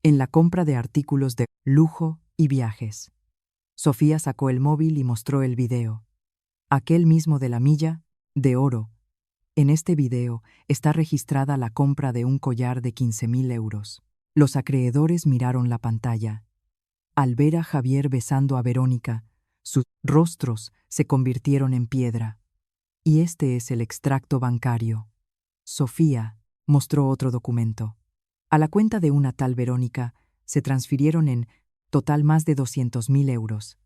En la compra de artículos de lujo y viajes. Sofía sacó el móvil y mostró el video. Aquel mismo de la milla, de oro. En este video está registrada la compra de un collar de 15.000 euros. Los acreedores miraron la pantalla. Al ver a Javier besando a Verónica, sus rostros se convirtieron en piedra. Y este es el extracto bancario. Sofía mostró otro documento. A la cuenta de una tal Verónica se transfirieron en total más de 200.000 euros.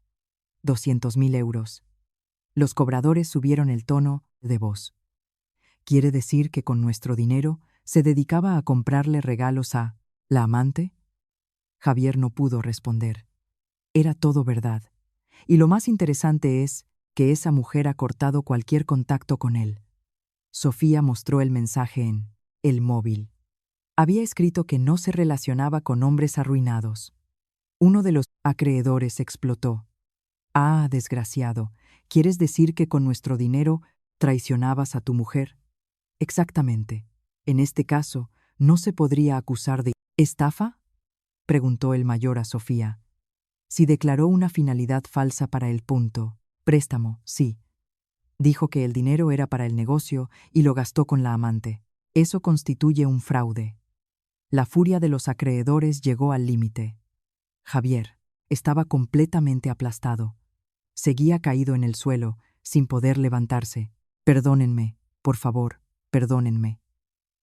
200.000 euros. Los cobradores subieron el tono de voz. ¿Quiere decir que con nuestro dinero se dedicaba a comprarle regalos a la amante? Javier no pudo responder. Era todo verdad. Y lo más interesante es que esa mujer ha cortado cualquier contacto con él. Sofía mostró el mensaje en el móvil. Había escrito que no se relacionaba con hombres arruinados. Uno de los acreedores explotó. Ah, desgraciado, ¿quieres decir que con nuestro dinero traicionabas a tu mujer? Exactamente. En este caso, ¿no se podría acusar de estafa? Preguntó el mayor a Sofía. Si declaró una finalidad falsa para el punto. Préstamo, sí. Dijo que el dinero era para el negocio y lo gastó con la amante. Eso constituye un fraude. La furia de los acreedores llegó al límite. Javier estaba completamente aplastado. Seguía caído en el suelo, sin poder levantarse. Perdónenme, por favor, perdónenme.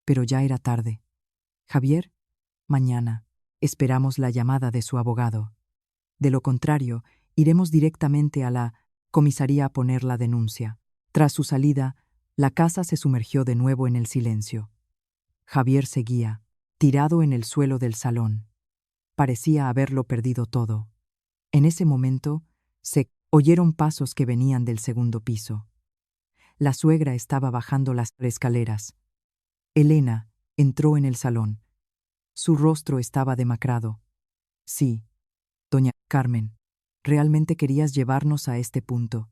Pero ya era tarde. Javier, mañana esperamos la llamada de su abogado. De lo contrario, iremos directamente a la comisaría a poner la denuncia. Tras su salida, la casa se sumergió de nuevo en el silencio. Javier seguía, tirado en el suelo del salón. Parecía haberlo perdido todo. En ese momento, se oyeron pasos que venían del segundo piso. La suegra estaba bajando las escaleras. Elena entró en el salón. Su rostro estaba demacrado. Sí, doña Carmen, realmente querías llevarnos a este punto.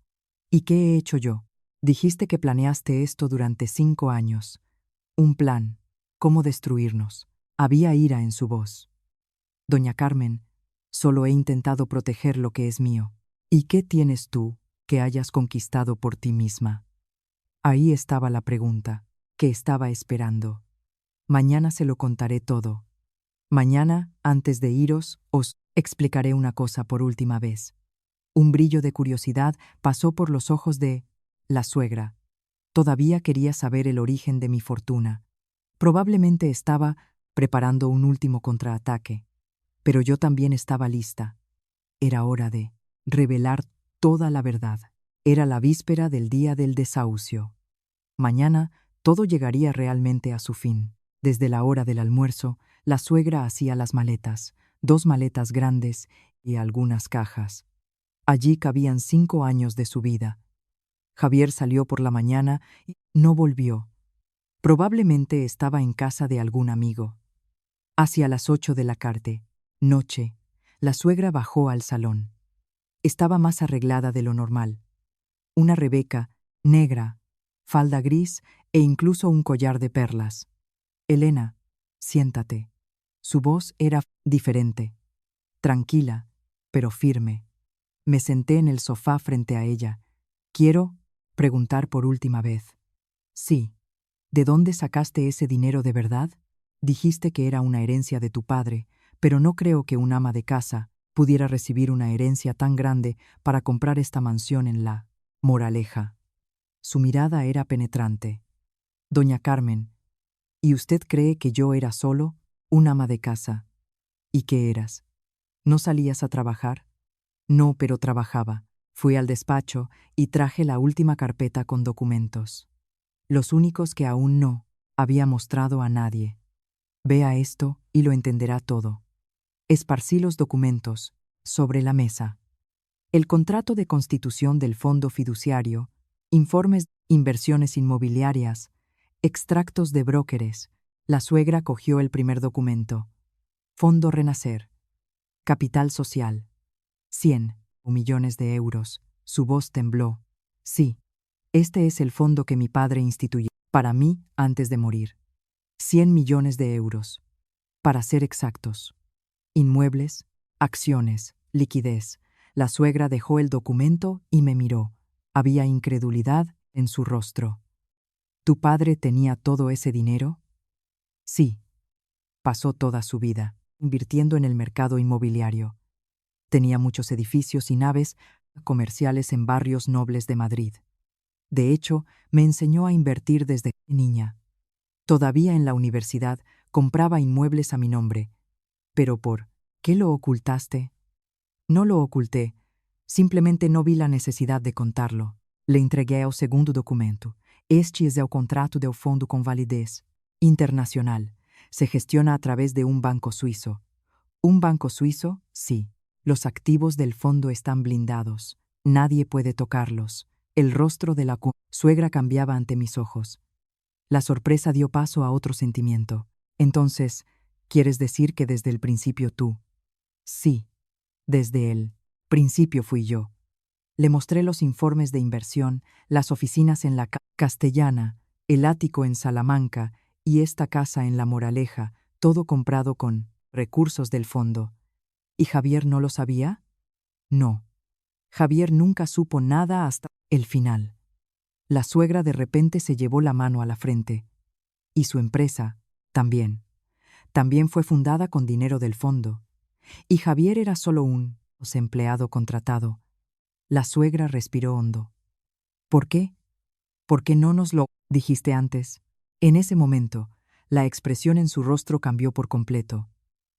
¿Y qué he hecho yo? Dijiste que planeaste esto durante 5 años. Un plan. ¿Cómo destruirnos? Había ira en su voz. Doña Carmen, solo he intentado proteger lo que es mío. ¿Y qué tienes tú que hayas conquistado por ti misma? Ahí estaba la pregunta, que estaba esperando. Mañana se lo contaré todo. Mañana, antes de iros, os explicaré una cosa por última vez. Un brillo de curiosidad pasó por los ojos de la suegra. Todavía quería saber el origen de mi fortuna. Probablemente estaba preparando un último contraataque. Pero yo también estaba lista. Era hora de revelar toda la verdad. Era la víspera del día del desahucio. Mañana todo llegaría realmente a su fin. Desde la hora del almuerzo, la suegra hacía las maletas, 2 maletas grandes y algunas cajas. Allí cabían 5 años de su vida. Javier salió por la mañana y no volvió. Probablemente estaba en casa de algún amigo. Hacia las 8 de la noche, la suegra bajó al salón. Estaba más arreglada de lo normal. Una rebeca, negra, falda gris e incluso un collar de perlas. Elena, siéntate. Su voz era diferente, tranquila, pero firme. Me senté en el sofá frente a ella. Quiero preguntar por última vez. Sí. ¿De dónde sacaste ese dinero de verdad? Dijiste que era una herencia de tu padre, pero no creo que un ama de casa pudiera recibir una herencia tan grande para comprar esta mansión en la Moraleja. Su mirada era penetrante. Doña Carmen, ¿y usted cree que yo era solo un ama de casa? ¿Y qué eras? ¿No salías a trabajar? No, pero trabajaba. Fui al despacho y traje la última carpeta con documentos. Los únicos que aún no había mostrado a nadie. Vea esto y lo entenderá todo. Esparcí los documentos sobre la mesa. El contrato de constitución del fondo fiduciario, informes de inversiones inmobiliarias, extractos de brókeres. La suegra cogió el primer documento. Fondo Renacer. Capital social. 100 millones de euros. Su voz tembló. Sí, este es el fondo que mi padre instituyó para mí antes de morir. 100 millones de euros. Para ser exactos. Inmuebles, acciones, liquidez. La suegra dejó el documento y me miró. Había incredulidad en su rostro. ¿Tu padre tenía todo ese dinero? Sí. Pasó toda su vida invirtiendo en el mercado inmobiliario. Tenía muchos edificios y naves comerciales en barrios nobles de Madrid. De hecho, me enseñó a invertir desde niña. Todavía en la universidad compraba inmuebles a mi nombre. Pero ¿por qué lo ocultaste? No lo oculté, simplemente no vi la necesidad de contarlo. Le entregué el segundo documento. Este es el contrato del fondo con validez internacional. Se gestiona a través de un banco suizo. ¿Un banco suizo? Sí. Los activos del fondo están blindados. Nadie puede tocarlos. El rostro de la suegra cambiaba ante mis ojos. La sorpresa dio paso a otro sentimiento. Entonces, ¿quieres decir que desde el principio tú? Sí, desde el principio fui yo. Le mostré los informes de inversión, las oficinas en la Castellana, el ático en Salamanca y esta casa en La Moraleja, todo comprado con recursos del fondo. ¿Y Javier no lo sabía? No. Javier nunca supo nada hasta el final. La suegra de repente se llevó la mano a la frente. Y su empresa, también. También fue fundada con dinero del fondo. Y Javier era solo un empleado contratado. La suegra respiró hondo. ¿Por qué? ¿Por qué no nos lo dijiste antes? En ese momento, la expresión en su rostro cambió por completo.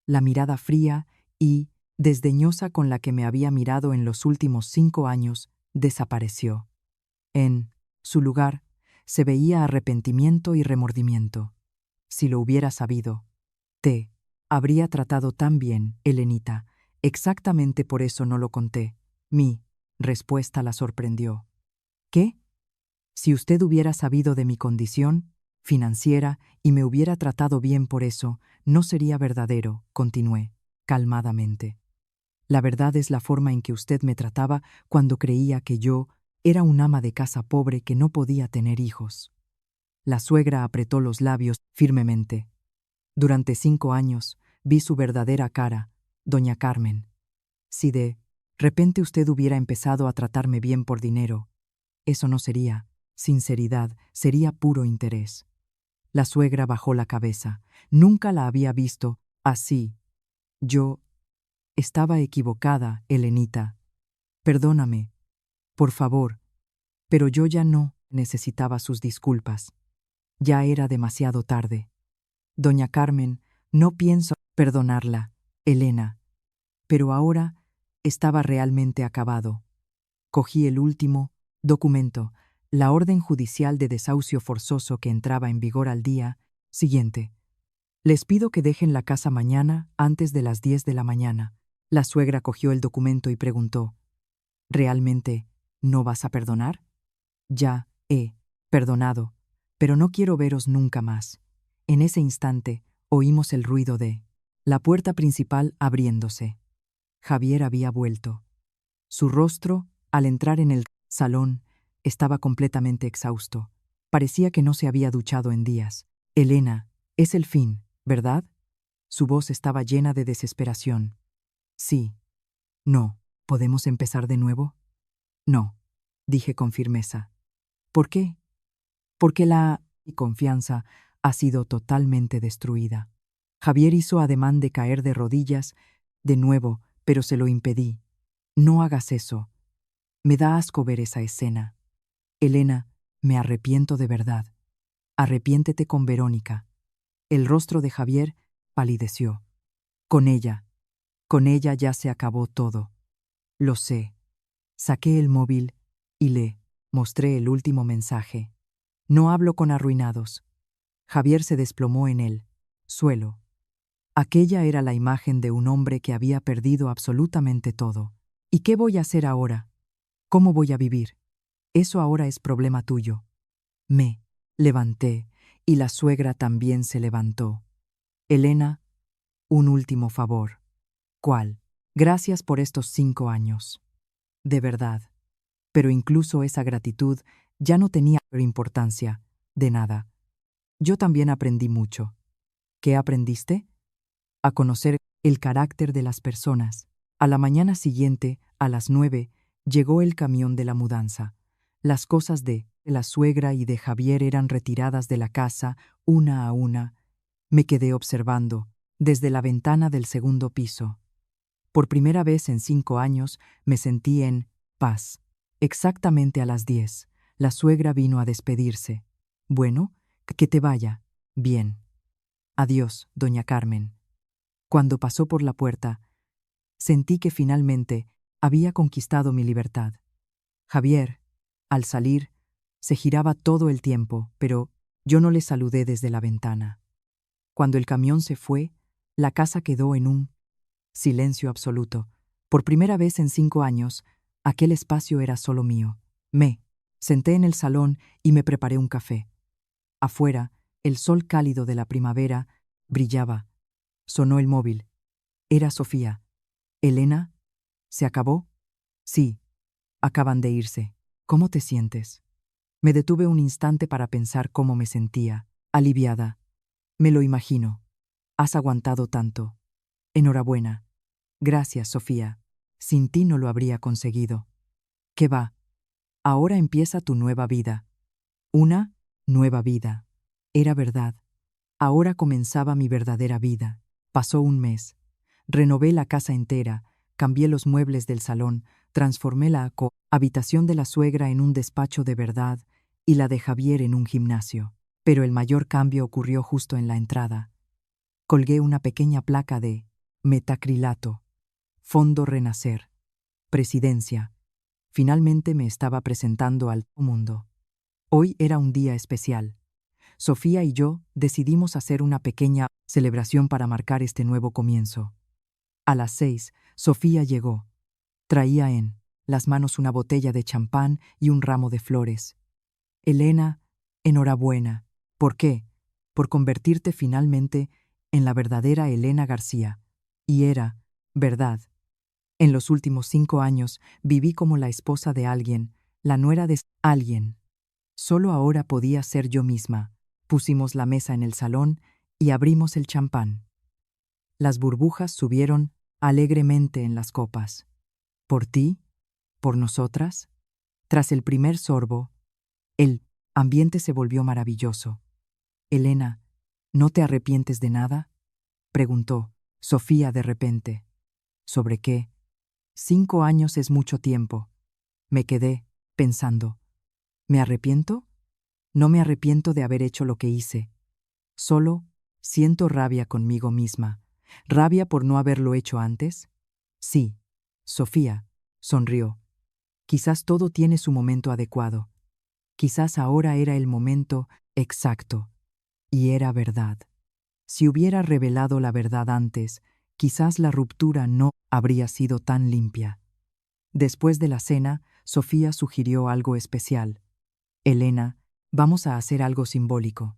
La mirada fría y desdeñosa con la que me había mirado en los últimos 5 años desapareció. En su lugar, se veía arrepentimiento y remordimiento. Si lo hubiera sabido, te habría tratado tan bien, Helenita. Exactamente por eso no lo conté. Mi respuesta la sorprendió. ¿Qué? Si usted hubiera sabido de mi condición financiera y me hubiera tratado bien por eso, no sería verdadero, continué, calmadamente. La verdad es la forma en que usted me trataba cuando creía que yo era un ama de casa pobre que no podía tener hijos. La suegra apretó los labios firmemente. Durante 5 años vi su verdadera cara, doña Carmen. Si de repente usted hubiera empezado a tratarme bien por dinero, eso no sería sinceridad, sería puro interés. La suegra bajó la cabeza. Nunca la había visto así. Yo estaba equivocada, Helenita. Perdóname, por favor, pero yo ya no necesitaba sus disculpas. Ya era demasiado tarde. Doña Carmen, no pienso perdonarla, Elena. Pero ahora estaba realmente acabado. Cogí el último documento, la orden judicial de desahucio forzoso que entraba en vigor al día siguiente. Les pido que dejen la casa mañana antes de las 10 de la mañana. La suegra cogió el documento y preguntó, ¿realmente no vas a perdonar? Ya he perdonado, pero no quiero veros nunca más. En ese instante oímos el ruido de la puerta principal abriéndose. Javier había vuelto. Su rostro, al entrar en el salón, estaba completamente exhausto. Parecía que no se había duchado en días. Elena, es el fin, ¿verdad? Su voz estaba llena de desesperación. Sí. No. ¿Podemos empezar de nuevo? No, dije con firmeza. ¿Por qué? Porque la confianza ha sido totalmente destruida. Javier hizo ademán de caer de rodillas de nuevo, pero se lo impedí. No hagas eso. Me da asco ver esa escena. Elena, me arrepiento de verdad. Arrepiéntete con Verónica. El rostro de Javier palideció. Con ella ya se acabó todo. Lo sé. Saqué el móvil y le mostré el último mensaje. No hablo con arruinados. Javier se desplomó en el suelo. Aquella era la imagen de un hombre que había perdido absolutamente todo. ¿Y qué voy a hacer ahora? ¿Cómo voy a vivir? Eso ahora es problema tuyo. Me levanté y la suegra también se levantó. Elena, un último favor. ¿Cuál? Gracias por estos 5 años. De verdad. Pero incluso esa gratitud ya no tenía importancia, de nada. Yo también aprendí mucho. ¿Qué aprendiste? A conocer el carácter de las personas. A la mañana siguiente, a las 9, llegó el camión de la mudanza. Las cosas de la suegra y de Javier eran retiradas de la casa, una a una. Me quedé observando, desde la ventana del segundo piso. Por primera vez en 5 años me sentí en paz. Exactamente a las 10, la suegra vino a despedirse. Bueno, que te vaya. Bien. Adiós, doña Carmen. Cuando pasó por la puerta, sentí que finalmente había conquistado mi libertad. Javier, al salir, se giraba todo el tiempo, pero yo no le saludé desde la ventana. Cuando el camión se fue, la casa quedó en un silencio absoluto. Por primera vez en 5 años, aquel espacio era solo mío. Me senté en el salón y me preparé un café. Afuera, el sol cálido de la primavera brillaba. Sonó el móvil. Era Sofía. «Elena, ¿se acabó?» «Sí, acaban de irse. ¿Cómo te sientes?» Me detuve un instante para pensar cómo me sentía. Aliviada. «Me lo imagino. Has aguantado tanto. Enhorabuena. Gracias, Sofía. Sin ti no lo habría conseguido». «¿Qué va? Ahora empieza tu nueva vida». Una nueva vida. Era verdad. Ahora comenzaba mi verdadera vida. Pasó un mes. Renové la casa entera, cambié los muebles del salón, transformé la habitación de la suegra en un despacho de verdad y la de Javier en un gimnasio. Pero el mayor cambio ocurrió justo en la entrada. Colgué una pequeña placa de metacrilato, Fondo Renacer, Presidencia. Finalmente me estaba presentando al mundo. Hoy era un día especial. Sofía y yo decidimos hacer una pequeña celebración para marcar este nuevo comienzo. A las 6, Sofía llegó. Traía en las manos una botella de champán y un ramo de flores. «Elena, enhorabuena». «¿Por qué?» «Por convertirte finalmente en la verdadera Elena García». Y era verdad. En los últimos 5 años viví como la esposa de alguien, la nuera de alguien. Solo ahora podía ser yo misma. Pusimos la mesa en el salón y abrimos el champán. Las burbujas subieron alegremente en las copas. ¿Por ti? ¿Por nosotras? Tras el primer sorbo, el ambiente se volvió maravilloso. «Elena, ¿no te arrepientes de nada?», preguntó Sofía de repente. «¿Sobre qué?» «5 años es mucho tiempo». Me quedé pensando. ¿Me arrepiento? No me arrepiento de haber hecho lo que hice. Solo siento rabia conmigo misma. ¿Rabia por no haberlo hecho antes? Sí. Sofía sonrió. Quizás todo tiene su momento adecuado. Quizás ahora era el momento exacto. Y era verdad. Si hubiera revelado la verdad antes, quizás la ruptura no habría sido tan limpia. Después de la cena, Sofía sugirió algo especial. «Elena, vamos a hacer algo simbólico».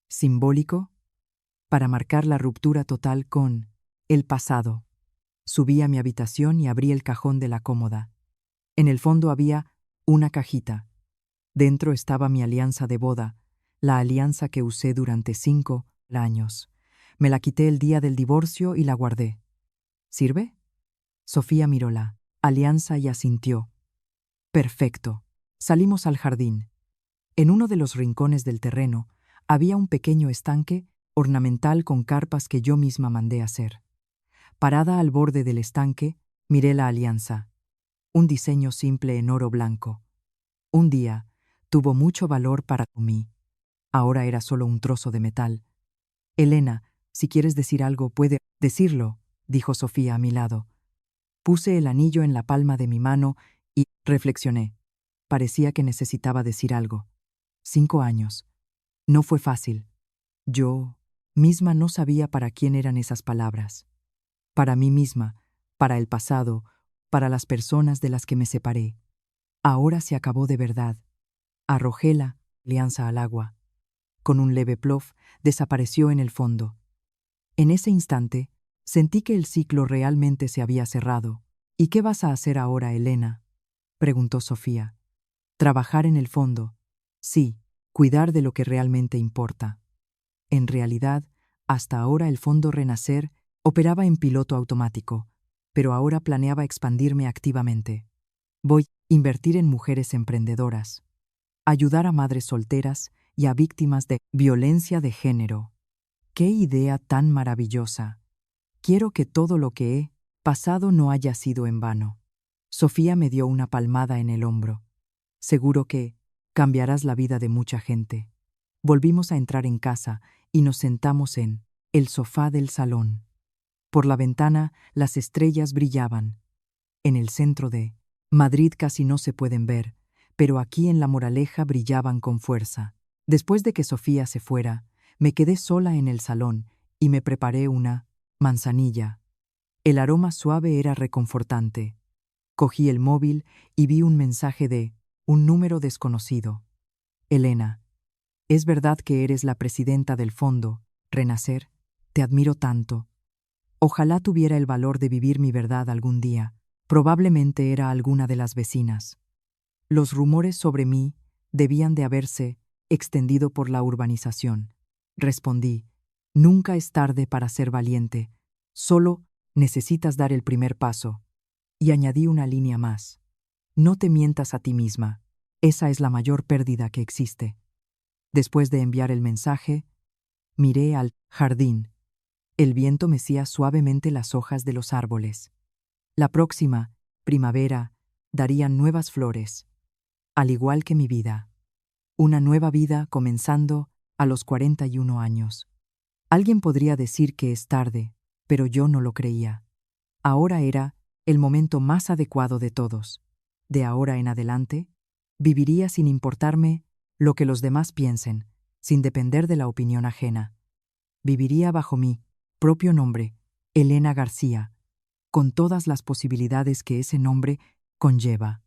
¿Simbólico? Para marcar la ruptura total con el pasado. Subí a mi habitación y abrí el cajón de la cómoda. En el fondo había una cajita. Dentro estaba mi alianza de boda, la alianza que usé durante 5 años. Me la quité el día del divorcio y la guardé. ¿Sirve? Sofía miró la alianza y asintió. Perfecto. Salimos al jardín. En uno de los rincones del terreno había un pequeño estanque ornamental con carpas que yo misma mandé hacer. Parada al borde del estanque, miré la alianza. Un diseño simple en oro blanco. Un día tuvo mucho valor para mí. Ahora era solo un trozo de metal. «Elena, si quieres decir algo, puede decirlo», dijo Sofía a mi lado. Puse el anillo en la palma de mi mano y reflexioné. Parecía que necesitaba decir algo. 5 años. No fue fácil. Yo misma no sabía para quién eran esas palabras. Para mí misma, para el pasado, para las personas de las que me separé. Ahora se acabó de verdad. Arrojé la alianza al agua. Con un leve plof, desapareció en el fondo. En ese instante, sentí que el ciclo realmente se había cerrado. «¿Y qué vas a hacer ahora, Elena?», preguntó Sofía. «Trabajar en el fondo. Sí, cuidar de lo que realmente importa». En realidad, hasta ahora el Fondo Renacer operaba en piloto automático, pero ahora planeaba expandirme activamente. Voy a invertir en mujeres emprendedoras, ayudar a madres solteras y a víctimas de violencia de género. ¡Qué idea tan maravillosa! Quiero que todo lo que he pasado no haya sido en vano. Sofía me dio una palmada en el hombro. «Seguro que cambiarás la vida de mucha gente». Volvimos a entrar en casa y nos sentamos en el sofá del salón. Por la ventana las estrellas brillaban. En el centro de Madrid casi no se pueden ver, pero aquí en La Moraleja brillaban con fuerza. Después de que Sofía se fuera, me quedé sola en el salón y me preparé una manzanilla. El aroma suave era reconfortante. Cogí el móvil y vi un mensaje de un número desconocido. «Elena, Es verdad que eres la presidenta del fondo, Renacer, te admiro tanto. Ojalá tuviera el valor de vivir mi verdad algún día. Probablemente era alguna de las vecinas. Los rumores sobre mí debían de haberse extendido por la urbanización. Respondí, nunca es tarde para ser valiente, solo necesitas dar el primer paso. Y añadí una línea más. No te mientas a ti misma, esa es la mayor pérdida que existe. Después de enviar el mensaje, miré al jardín. El viento mecía suavemente las hojas de los árboles. La próxima primavera darían nuevas flores, al igual que mi vida. Una nueva vida comenzando a los 41 años. Alguien podría decir que es tarde, pero yo no lo creía. Ahora era el momento más adecuado de todos. De ahora en adelante, viviría sin importarme lo que los demás piensen, sin depender de la opinión ajena. Viviría bajo mi propio nombre, Elena García, con todas las posibilidades que ese nombre conlleva.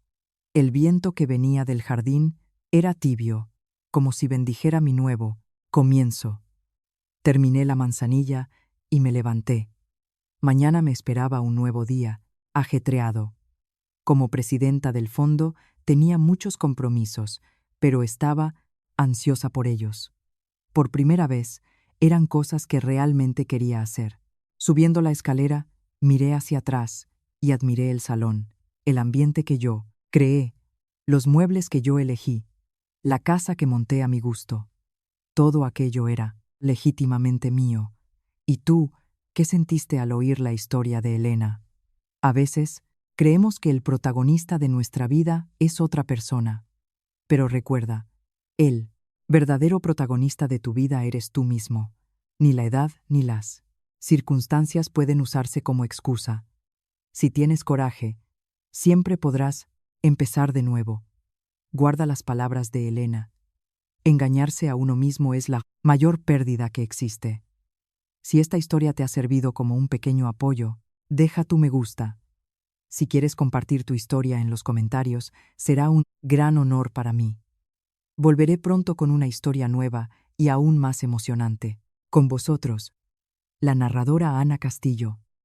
El viento que venía del jardín era tibio, como si bendijera mi nuevo comienzo. Terminé la manzanilla y me levanté. Mañana me esperaba un nuevo día, ajetreado. Como presidenta del fondo tenía muchos compromisos, pero estaba ansiosa por ellos. Por primera vez, eran cosas que realmente quería hacer. Subiendo la escalera, miré hacia atrás y admiré el salón, el ambiente que yo creé, los muebles que yo elegí, la casa que monté a mi gusto. Todo aquello era legítimamente mío. ¿Y tú, qué sentiste al oír la historia de Elena? A veces, creemos que el protagonista de nuestra vida es otra persona. Pero recuerda, el verdadero protagonista de tu vida eres tú mismo. Ni la edad ni las circunstancias pueden usarse como excusa. Si tienes coraje, siempre podrás empezar de nuevo. Guarda las palabras de Elena. Engañarse a uno mismo es la mayor pérdida que existe. Si esta historia te ha servido como un pequeño apoyo, deja tu me gusta. Si quieres compartir tu historia en los comentarios, será un gran honor para mí. Volveré pronto con una historia nueva y aún más emocionante. Con vosotros, la narradora Ana Castillo.